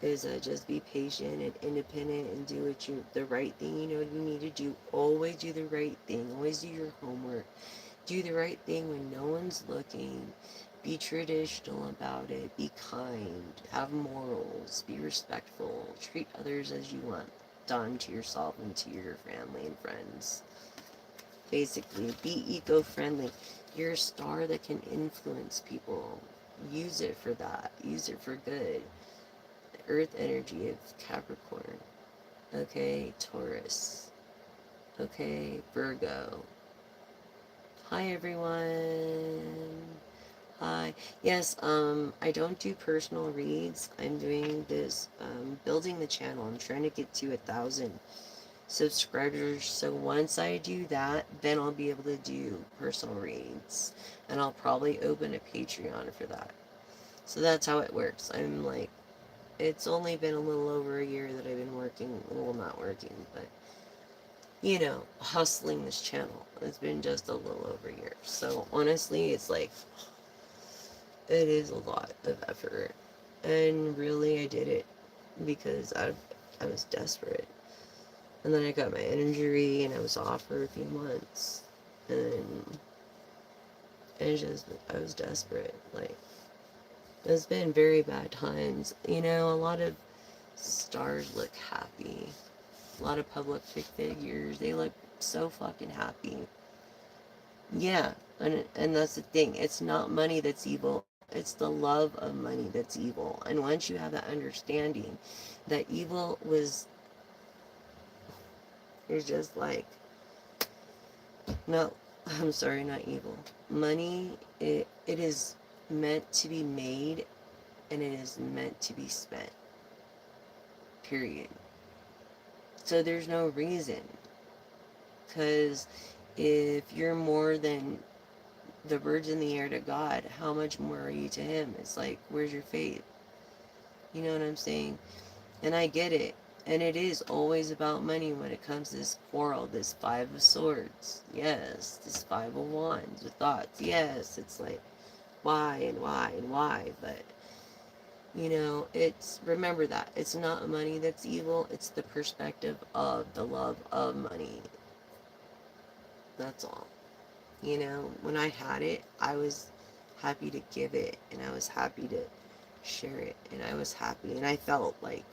Is just be patient and independent and do the right thing you know you need to do. Always do the right thing. Always do your homework. Do the right thing when no one's looking. Be traditional about it. Be kind. Have morals. Be respectful. Treat others as you want done to yourself and to your family and friends. Basically, be eco-friendly. You're a star that can influence people. Use it for that. Use it for good. The earth energy of Capricorn. Okay, Taurus. Okay, Virgo. Hi, everyone. Hi. Yes, I don't do personal reads. I'm doing this, building the channel. I'm trying to get to 1,000 subscribers. So once I do that, then I'll be able to do personal reads. And I'll probably open a Patreon for that. So that's how it works. I'm like, it's only been a little over a year that I've been working, well, not working, but, you know, hustling this channel. It's been just a little over a year. So honestly, it's like, it is a lot of effort. And really, I did it because I was desperate. And then I got my injury and I was off for a few months. And I was desperate. Like, it's been very bad times. You know, a lot of stars look happy. A lot of public figures, they look so fucking happy. Yeah, and that's the thing. It's not money that's evil. It's the love of money that's evil. And once you have that understanding that evil is just like, no, I'm sorry, not evil. Money, it is meant to be made and it is meant to be spent. Period. So there's no reason. Because if you're more than the birds in the air to God, how much more are you to Him? It's like, where's your faith? You know what I'm saying? And I get it. And it is always about money when it comes to this quarrel, this 5 of Swords. Yes, this 5 of Wands with thoughts. Yes, it's like, why and why and why? But, you know, remember that. It's not money that's evil. It's the perspective of the love of money. That's all. You know, when I had it, I was happy to give it, and I was happy to share it, and I was happy, and I felt like,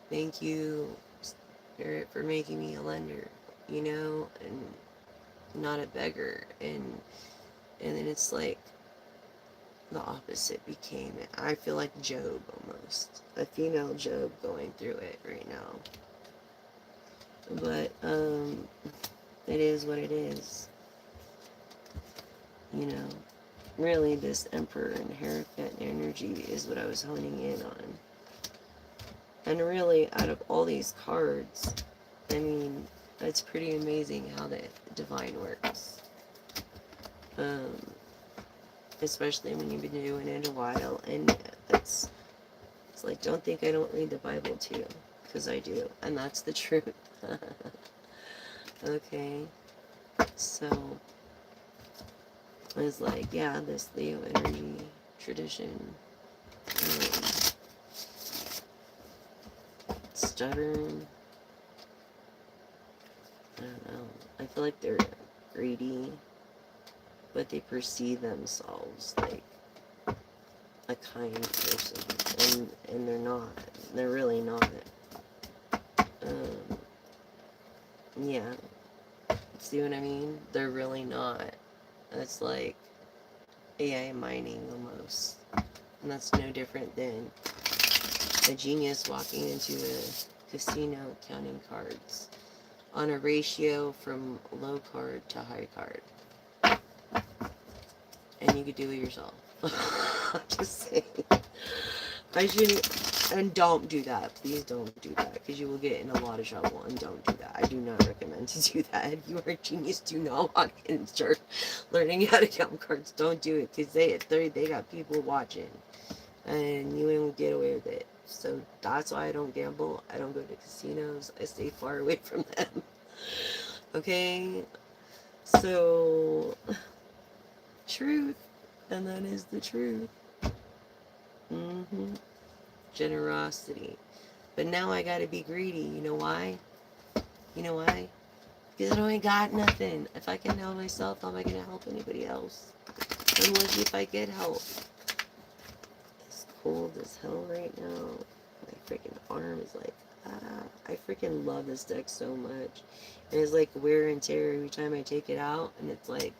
thank you, Spirit, for making me a lender, you know, and not a beggar. And then it's like the opposite became it. I feel like Job almost, a female Job going through it right now. But it is what it is. You know, really, this Emperor and Hierophant energy is what I was honing in on. And really, out of all these cards, I mean, it's pretty amazing how the divine works. especially when you've been doing it a while. And it's like, don't think I don't read the Bible too, because I do, and that's the truth. Okay, so it's like, yeah, this Leo energy tradition, um, stubborn. I don't know. I feel like they're greedy, but they perceive themselves like a kind person, and they're not. They're really not. Um, yeah, see what I mean? They're really not. It's like AI mining almost, and that's no different than a genius walking into a casino counting cards on a ratio from low card to high card. And you could do it yourself. I'm just saying. I shouldn't. And don't do that. Please don't do that, because you will get in a lot of trouble. And don't do that. I do not recommend to do that. If you are a genius, do not walk in and start learning how to count cards. Don't do it, because they got people watching, and you won't get away with it. So that's why I don't gamble. I don't go to casinos. I stay far away from them. Okay? So, truth. And that is the truth. Generosity. But now I gotta be greedy. You know why? You know why? Because I don't got nothing. If I can help myself, how am I gonna help anybody else? I'm lucky if I get help. It's cold as hell right now. My freaking arm is like, I freaking love this deck so much. And it's like wear and tear every time I take it out. And it's like,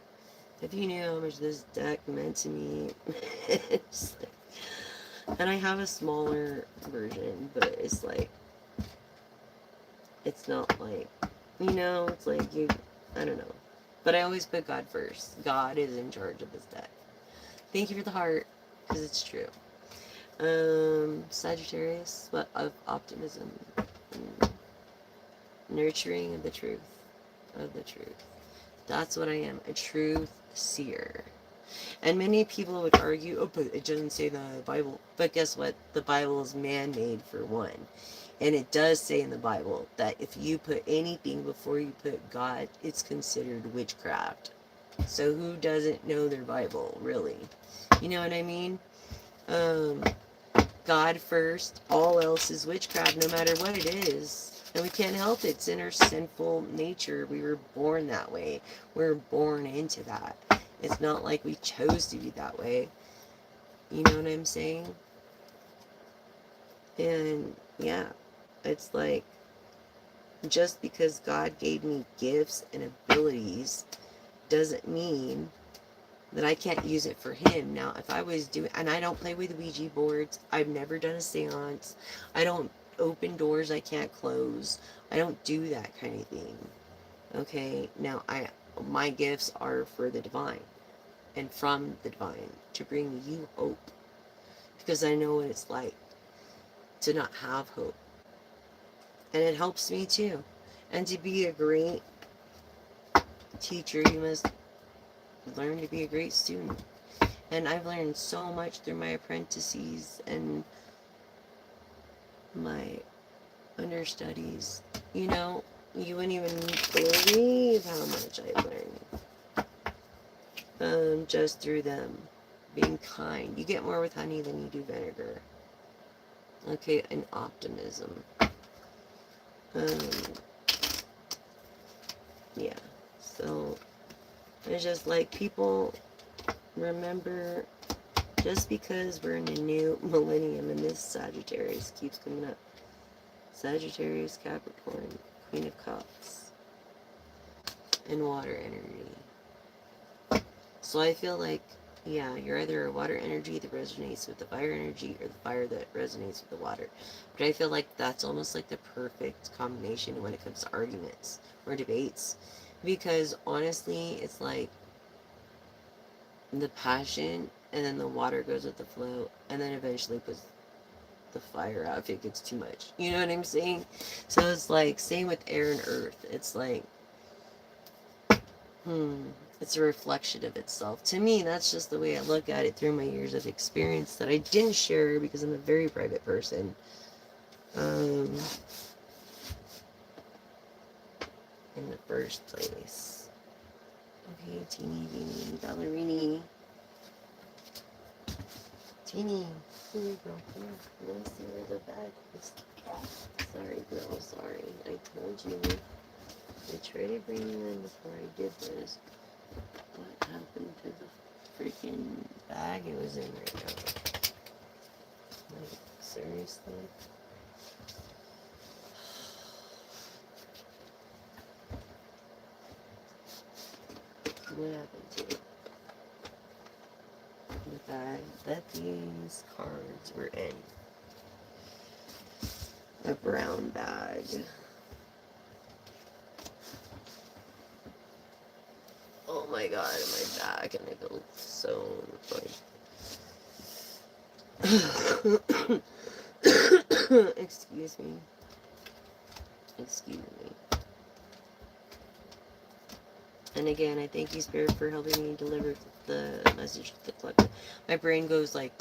if you knew how much this deck meant to me. It's like, and I have a smaller version, but it's like, it's not like, it's like I don't know. But I always put God first. God is in charge of this deck. Thank you for the heart, because it's true. Sagittarius, but of optimism. Nurturing of the truth. Of the truth. That's what I am, a truth seer. And many people would argue, oh, but it doesn't say that in the Bible. But guess what? The Bible is man-made, for one. And it does say in the Bible that if you put anything before you put God, it's considered witchcraft. So who doesn't know their Bible, really? You know what I mean? God first, all else is witchcraft, no matter what it is. And we can't help it. It's in our sinful nature. We were born that way. We're born into that. It's not like we chose to be that way. You know what I'm saying? And yeah, it's like, just because God gave me gifts and abilities doesn't mean that I can't use it for Him. Now, if I was doing, and I don't play with Ouija boards, I've never done a seance, I don't open doors I can't close, I don't do that kind of thing. Okay, now my gifts are for the divine and from the divine to bring you hope, because I know what it's like to not have hope, and it helps me too. And to be a great teacher, you must learn to be a great student. And I've learned so much through my apprentices and my understudies. You wouldn't even believe how much I learned. Just through them being kind. You get more with honey than you do vinegar. Okay, and optimism. Yeah. So it's just like, people remember, just because we're in a new millennium and this Sagittarius keeps coming up. Sagittarius, Capricorn, Queen of Cups, and water energy. So I feel like, yeah, you're either a water energy that resonates with the fire energy, or the fire that resonates with the water. But I feel like that's almost like the perfect combination when it comes to arguments or debates. Because honestly, it's like the passion, and then the water goes with the flow, and then eventually puts the fire out if it gets too much. You know what I'm saying? So it's like, same with air and earth. It's like, It's a reflection of itself. To me, that's just the way I look at it through my years of experience that I didn't share because I'm a very private person. Um, in the first place. Okay, teeny, teeny, ballerini. Teeny, here we go. Come on. Let me see where the bag is. Sorry, girl, sorry. I told you. I tried to bring you in before I did this. What happened to the freaking bag it was in right now? Like, seriously? What happened to it? The bag that these cards were in. A brown bag. Oh my god, my back, and I feel so like. Excuse me. Excuse me. And again, I thank you, Spirit, for helping me deliver the message to the collective. My brain goes like,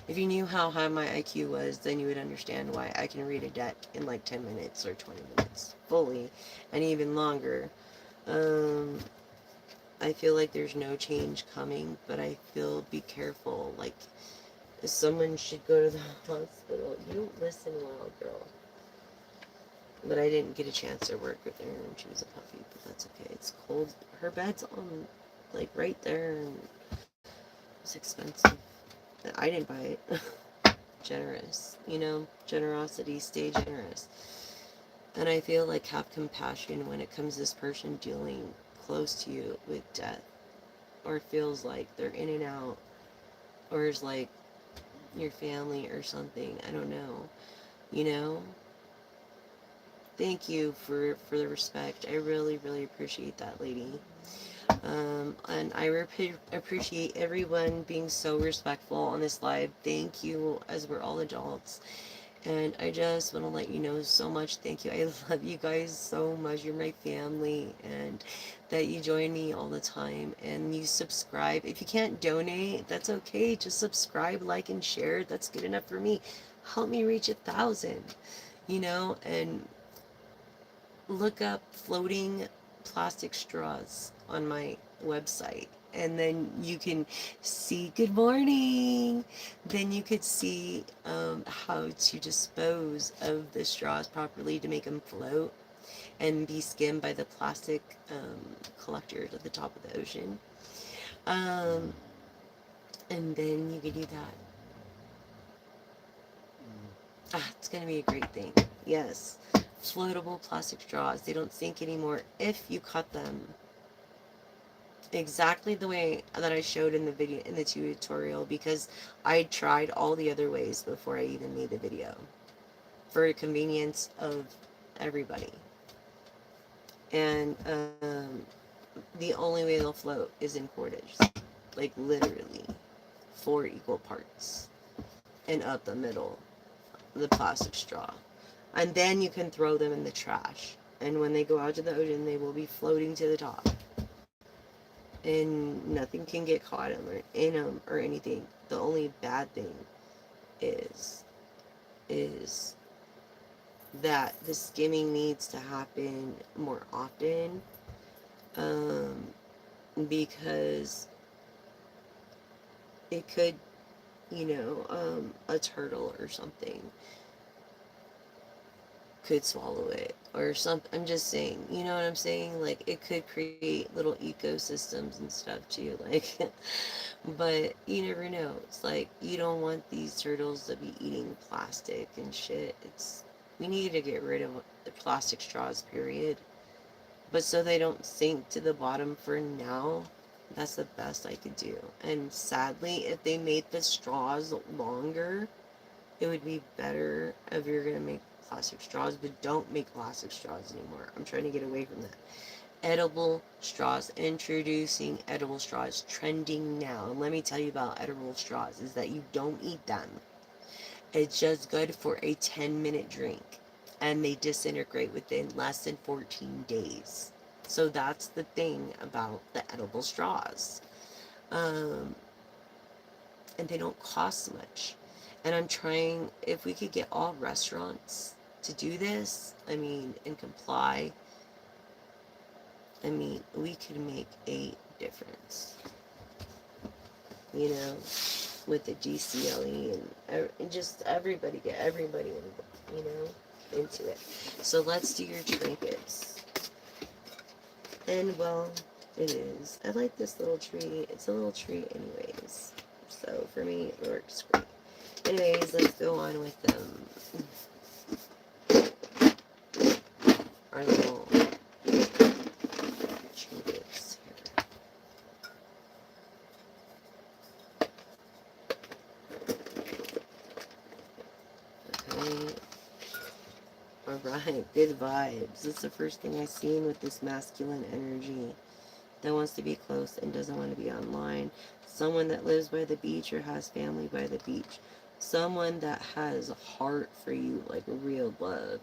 if you knew how high my IQ was, then you would understand why I can read a deck in like 10 minutes or 20 minutes fully, and even longer. I feel like there's no change coming, but I feel be careful. Like, someone should go to the hospital. You don't listen well, girl. But I didn't get a chance to work with her when she was a puppy, but that's okay. It's cold. Her bed's on, like, right there, and it's expensive. I didn't buy it. Generous, you know? Generosity, stay generous. And I feel like have compassion when it comes to this person dealing close to you with death, or feels like they're in and out, or is like your family or something. I don't know. You know? Thank you for the respect. I really, really appreciate that, lady. And I appreciate everyone being so respectful on this live. Thank you, as we're all adults. And I just want to let you know so much. Thank you. I love you guys so much. You're my family, and that you join me all the time and you subscribe. If you can't donate, that's okay. Just subscribe, like, and share. That's good enough for me. Help me reach 1,000, you know, and look up floating plastic straws on my website, and then you can see, good morning, then you could see how to dispose of the straws properly to make them float and be skimmed by the plastic collectors at the top of the ocean. um, and then you could do that. It's gonna be a great thing. Yes, floatable plastic straws, they don't sink anymore if you cut them exactly the way that I showed in the video, in the tutorial, because I tried all the other ways before I even made the video for the convenience of everybody. And the only way they'll float is in cordage, like literally 4 equal parts, and up the middle the plastic straw, and then you can throw them in the trash, and when they go out to the ocean they will be floating to the top, and nothing can get caught in them or anything. The only bad thing is is that the skimming needs to happen more often, um, because it could, a turtle or something could swallow it or something. I'm just saying, you know what I'm saying? Like, it could create little ecosystems and stuff too. Like, but you never know. It's like, you don't want these turtles to be eating plastic and shit. We need to get rid of the plastic straws, period. But so they don't sink to the bottom for now, that's the best I could do. And sadly, if they made the straws longer, it would be better if you're gonna make plastic straws, but don't make plastic straws anymore. I'm trying to get away from that. Edible straws, introducing edible straws, trending now. And let me tell you about edible straws, is that you don't eat them. It's just good for a 10-minute drink, and they disintegrate within less than 14 days. So that's the thing about the edible straws. Um, and they don't cost much. And I'm trying, if we could get all restaurants to do this, I mean, and comply, I mean, we could make a difference, you know, with the GCLE and just everybody, get everybody, you know, into it. So let's do your trinkets. And well, it is. I like this little tree. It's a little tree anyways. So for me, it works great. Anyways, let's go on with our little trinkets here. Okay. Alright, good vibes. This is the first thing I seen with this masculine energy that wants to be close and doesn't want to be online. Someone that lives by the beach or has family by the beach. Someone that has a heart for you, like real love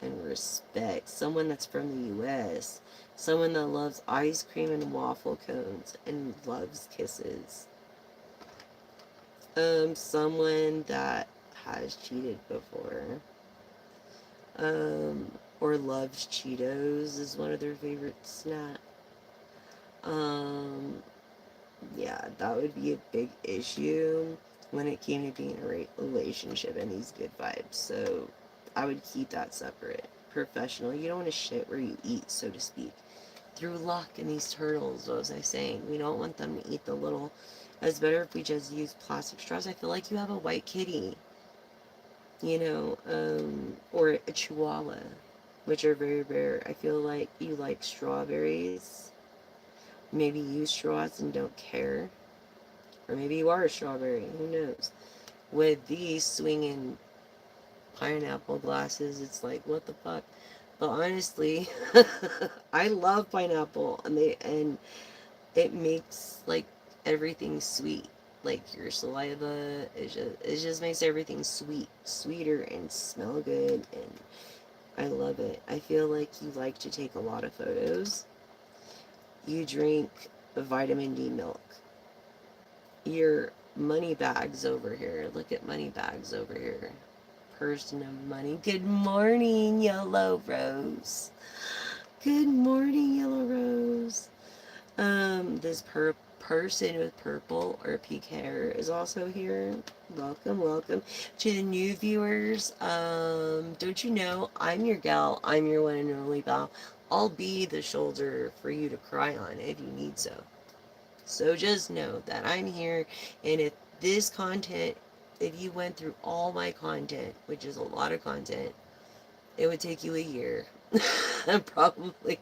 and respect. Someone that's from the US. Someone that loves ice cream and waffle cones and loves kisses. Someone that has cheated before. Or loves Cheetos is one of their favorite snacks. Yeah, that would be a big issue when it came to being a relationship and these good vibes. So I would keep that separate. Professional, you don't want to shit where you eat, so to speak. Through luck in these turtles, what was I saying? We don't want them to eat the little. It's better if we just use plastic straws. I feel like you have a white kitty, you know, or a chihuahua, which are very rare. I feel like you like strawberries. Maybe use straws and don't care. Or maybe you are a strawberry. Who knows? With these swinging pineapple glasses, it's like, what the fuck? But honestly, I love pineapple, and it makes like everything sweet. Like your saliva, it just makes everything sweeter, and smell good, and I love it. I feel like you like to take a lot of photos. You drink vitamin D milk. Your money bags over here. Look at money bags over here. Person of money. Good morning, Yellow Rose. Good morning, Yellow Rose. This person with purple or pink hair is also here. Welcome, welcome. To the new viewers, don't you know, I'm your gal. I'm your one and only gal. I'll be the shoulder for you to cry on if you need so. So just know that I'm here, and if this content, if you went through all my content, which is a lot of content, it would take you a year. Probably.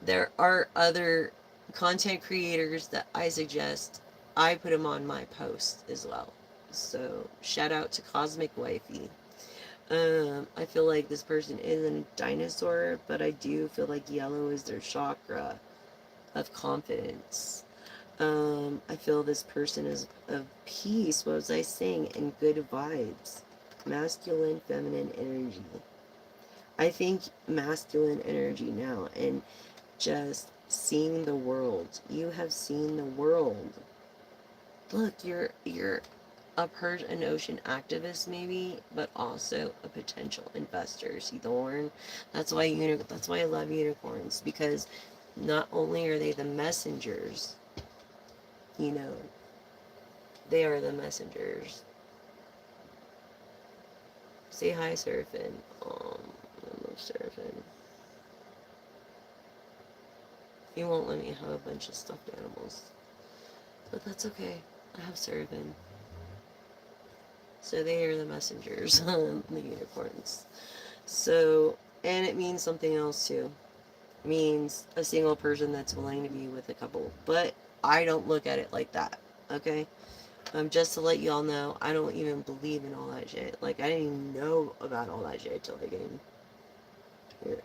There are other content creators that I suggest I put them on my post as well. So shout out to Cosmic Wifey. I feel like this person isn't a dinosaur, but I do feel like yellow is their chakra of confidence. I feel this person is of peace, what was I saying, and good vibes. Masculine, feminine energy. I think masculine energy now, and just seeing the world. You have seen the world. Look, you're an ocean activist maybe, but also a potential investor. See the horn? That's why I love unicorns, because not only are they the messengers, you know, they are the messengers. Say hi, Surfin. I love Surfin. He won't let me have a bunch of stuffed animals. But that's okay. I have Surfin. So they are the messengers, the unicorns. So, and it means something else too. It means a single person that's willing to be with a couple. But I don't look at it like that, okay? Just to let y'all know, I don't even believe in all that shit. Like, I didn't even know about all that shit till I came here.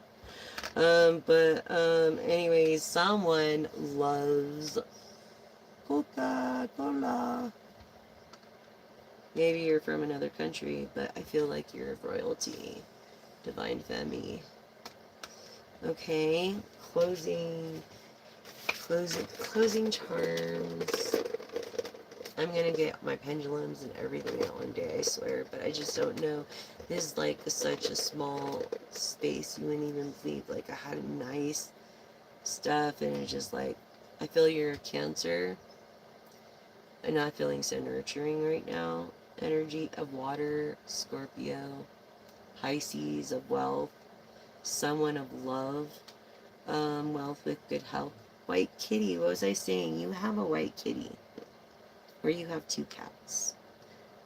Anyways, someone loves Coca-Cola. Maybe you're from another country, but I feel like you're royalty. Divine Femi. Okay, closing charms. I'm gonna get my pendulums and everything out one day, I swear, but I just don't know. This is like such a small space, you wouldn't even believe. Like, I had nice stuff, and it's just like, I feel you're a Cancer. I'm not feeling so nurturing right now. Energy of water, Scorpio, Pisces of wealth, someone of love, wealth with good health. White kitty, what was I saying? You have a white kitty, or you have two cats,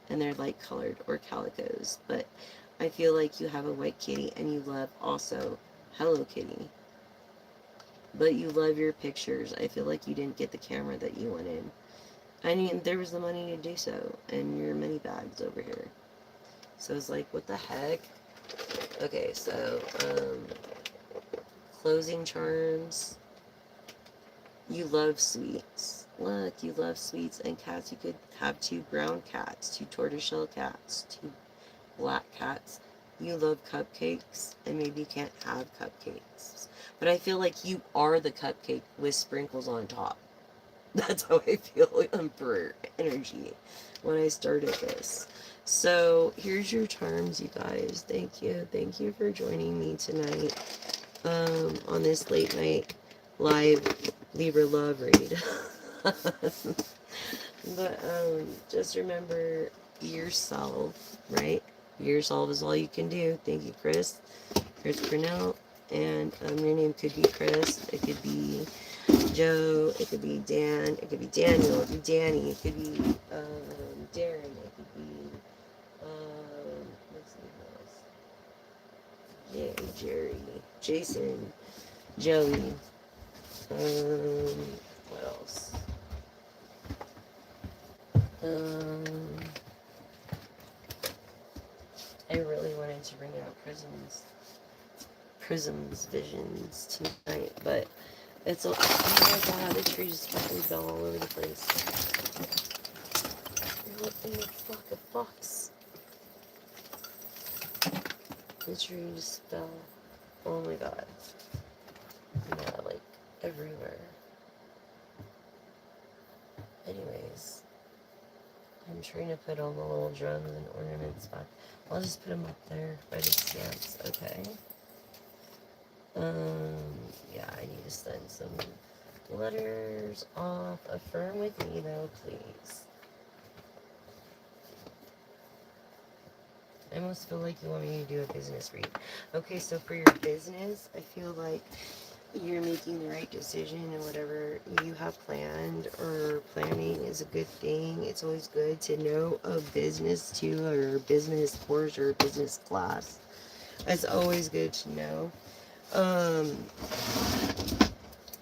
and they're light colored or calicos, but I feel like you have a white kitty and you love also Hello Kitty. But you love your pictures. I feel like you didn't get the camera that you wanted. I mean, there was the money to do so, and your money bags over here. So it's like, what the heck? Okay, so, closing charms. You love sweets. Look, you love sweets and cats. You could have two brown cats, two tortoiseshell cats, two black cats. You love cupcakes, and maybe you can't have cupcakes. But I feel like you are the cupcake with sprinkles on top. That's how I feel for energy when I started this. So here's your charms, you guys. Thank you. Thank you for joining me tonight on this late night live Libra love read. But just remember yourself, right? Yourself is all you can do. Thank you, Chris. Chris Cornell. And your name could be Chris. It could be Joe. It could be Dan. It could be Daniel. It could be Danny. It could be Darren. It could be let's see who else. Jerry. Jason. Joey. What else? I really wanted to bring out Prism's visions tonight, but it's a, oh my god, the tree just fucking fell all over the place. What in the fuck, a fox? The tree just fell. Oh my god. Yeah, like everywhere. Anyways, I'm trying to put all the little drums and ornaments back. I'll just put them up there by the stamps, okay? Yeah, I need to send some letters off. Affirm with me, though, please. I almost feel like you want me to do a business read. Okay, so for your business, I feel like you're making the right decision, and whatever you have planned or planning is a good thing. It's always good to know a business too, or a business course or a business class. It's always good to know.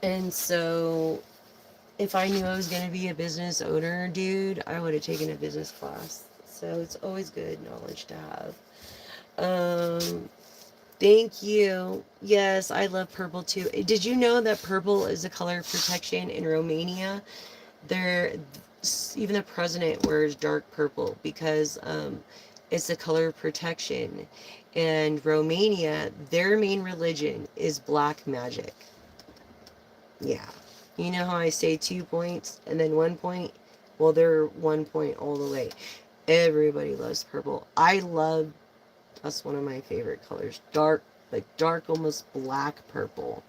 And so if I knew I was going to be a business owner, dude, I would have taken a business class. So it's always good knowledge to have. Thank you. Yes, I love purple too. Did you know that purple is a color of protection in Romania? There, even the president wears dark purple because it's a color of protection. And Romania, their main religion is black magic. Yeah. You know how I say 2 points and then 1 point? Well, they're 1 point all the way. Everybody loves purple. That's one of my favorite colors. Dark, like dark, almost black purple.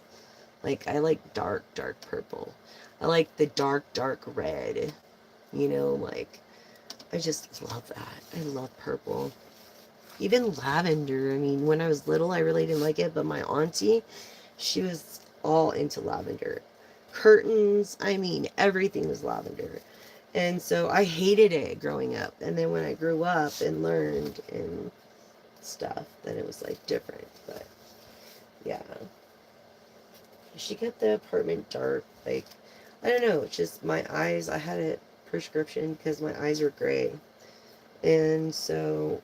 Like, I like dark, dark purple. I like the dark, dark red. You know, like, I just love that. I love purple. Even lavender. I mean, when I was little, I really didn't like it, but my auntie, she was all into lavender. Curtains, I mean, everything was lavender. And so I hated it growing up. And then when I grew up and learned and stuff, then it was like different. But yeah, she kept the apartment dark. Like, I don't know, it's just my eyes. I had a prescription because my eyes were gray, and so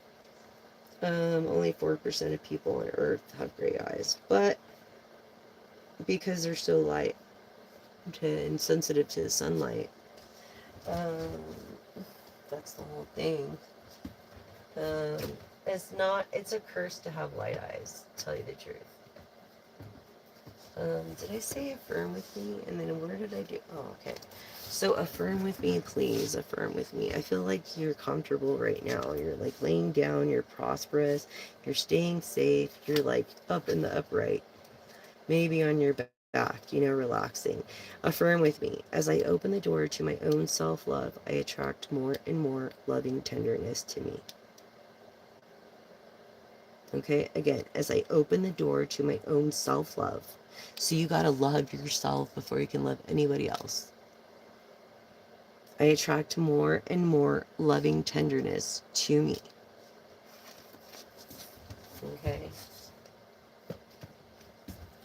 only 4% of people on Earth have gray eyes, but because they're so light and sensitive to the sunlight, that's the whole thing. It's a curse to have light eyes, to tell you the truth. Did I say affirm with me? And then where did I do? Oh, okay. So affirm with me, please. Affirm with me. I feel like you're comfortable right now. You're like laying down. You're prosperous. You're staying safe. You're like up in the upright. Maybe on your back, relaxing. Affirm with me. As I open the door to my own self love, I attract more and more loving tenderness to me. Okay, again, as I open the door to my own self love. So you gotta love yourself before you can love anybody else. I attract more and more loving tenderness to me. Okay.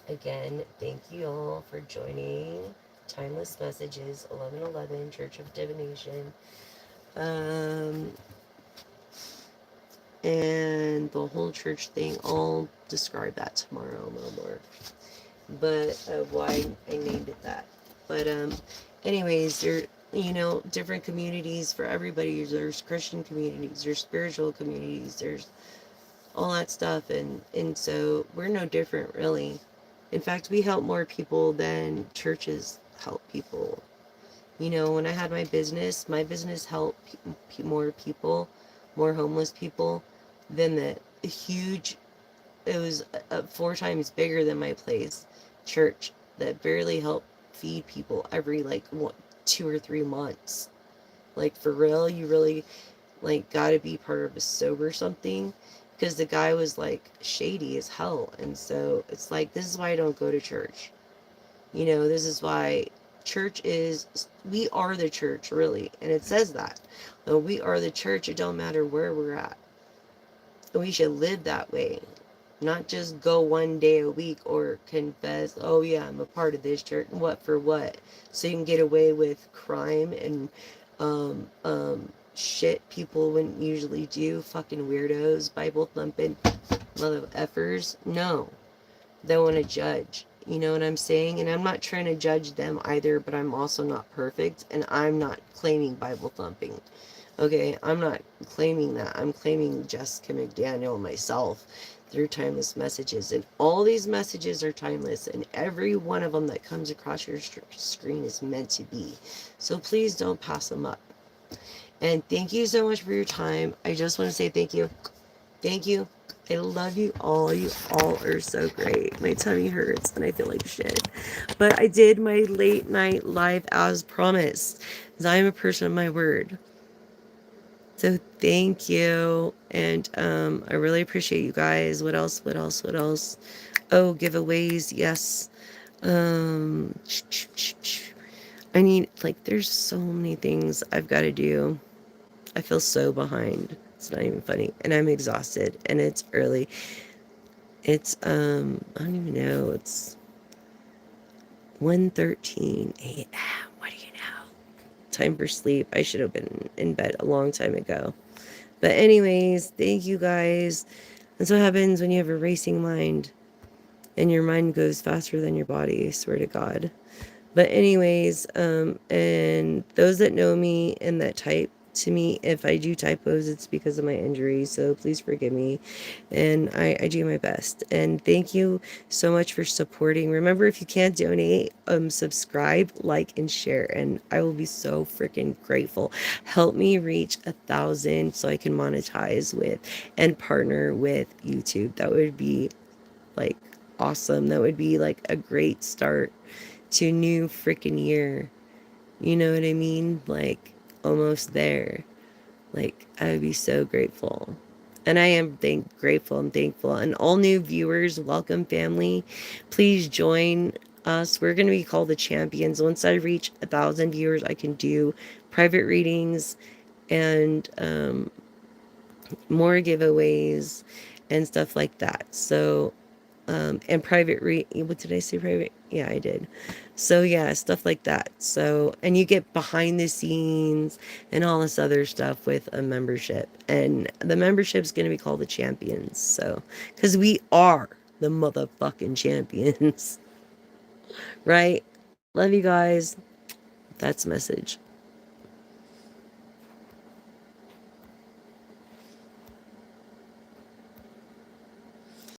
Again, thank you all for joining Timeless Messages 1111 Church of Divination. Um, and the whole church thing, I'll describe that tomorrow a little more. But why I named it that. But anyways, different communities for everybody. There's Christian communities, there's spiritual communities, there's all that stuff, and so we're no different, really. In fact, we help more people than churches help people. When I had my business helped more people, more homeless people than the huge, it was 4 times bigger than my place, church, that barely helped feed people every, like, 2 or 3 months. Like, for real, you really, like, gotta be part of a soap or something, because the guy was, like, shady as hell. And so it's like, this is why I don't go to church. This is why we are the church, really. And it says that. Though we are the church, it don't matter where we're at. And we should live that way. Not just go one day a week or confess, oh yeah, I'm a part of this church. What for what? So you can get away with crime and shit people wouldn't usually do. Fucking weirdos, Bible thumping mother effers. No. They want to judge. You know what I'm saying? And I'm not trying to judge them either, but I'm also not perfect, and I'm not claiming Bible thumping. Okay, I'm not claiming that. I'm claiming Jessica McDaniel myself through timeless messages. And all these messages are timeless, and every one of them that comes across your screen is meant to be. So please don't pass them up. And thank you so much for your time. I just want to say thank you. Thank you. I love you all. You all are so great. My tummy hurts and I feel like shit. But I did my late night live as promised. Because I am a person of my word. So thank you. And I really appreciate you guys. What else? What else? What else? Oh, giveaways. Yes. I need, like, there's so many things I've got to do. I feel so behind. It's not even funny. And I'm exhausted. And it's early. It's, I don't even know. It's 1:13 a.m. What do you know? Time for sleep. I should have been in bed a long time ago. But anyways, thank you guys. That's what happens when you have a racing mind. And your mind goes faster than your body, I swear to God. But anyways, and those that know me and that type to me, if I do typos, it's because of my injury, so please forgive me. And I do my best. And thank you so much for supporting. Remember, if you can't donate, subscribe, like, and share, and I will be so freaking grateful. Help me reach 1,000 so I can monetize with and partner with YouTube. That would be, like, awesome. That would be like a great start to a new freaking year. You know what I mean? Like, almost there. Like, I would be so grateful. And I am grateful and thankful. And all new viewers, welcome, family. Please join us. We're going to be called the champions. Once I reach 1,000 viewers, I can do private readings and more giveaways and stuff like that. So and private what did I say? Private? Yeah, I did. So yeah, stuff like that. So, and you get behind the scenes and all this other stuff with a membership, and the membership is going to be called the champions. So, because we are the motherfucking champions. Right? Love you guys. That's a message.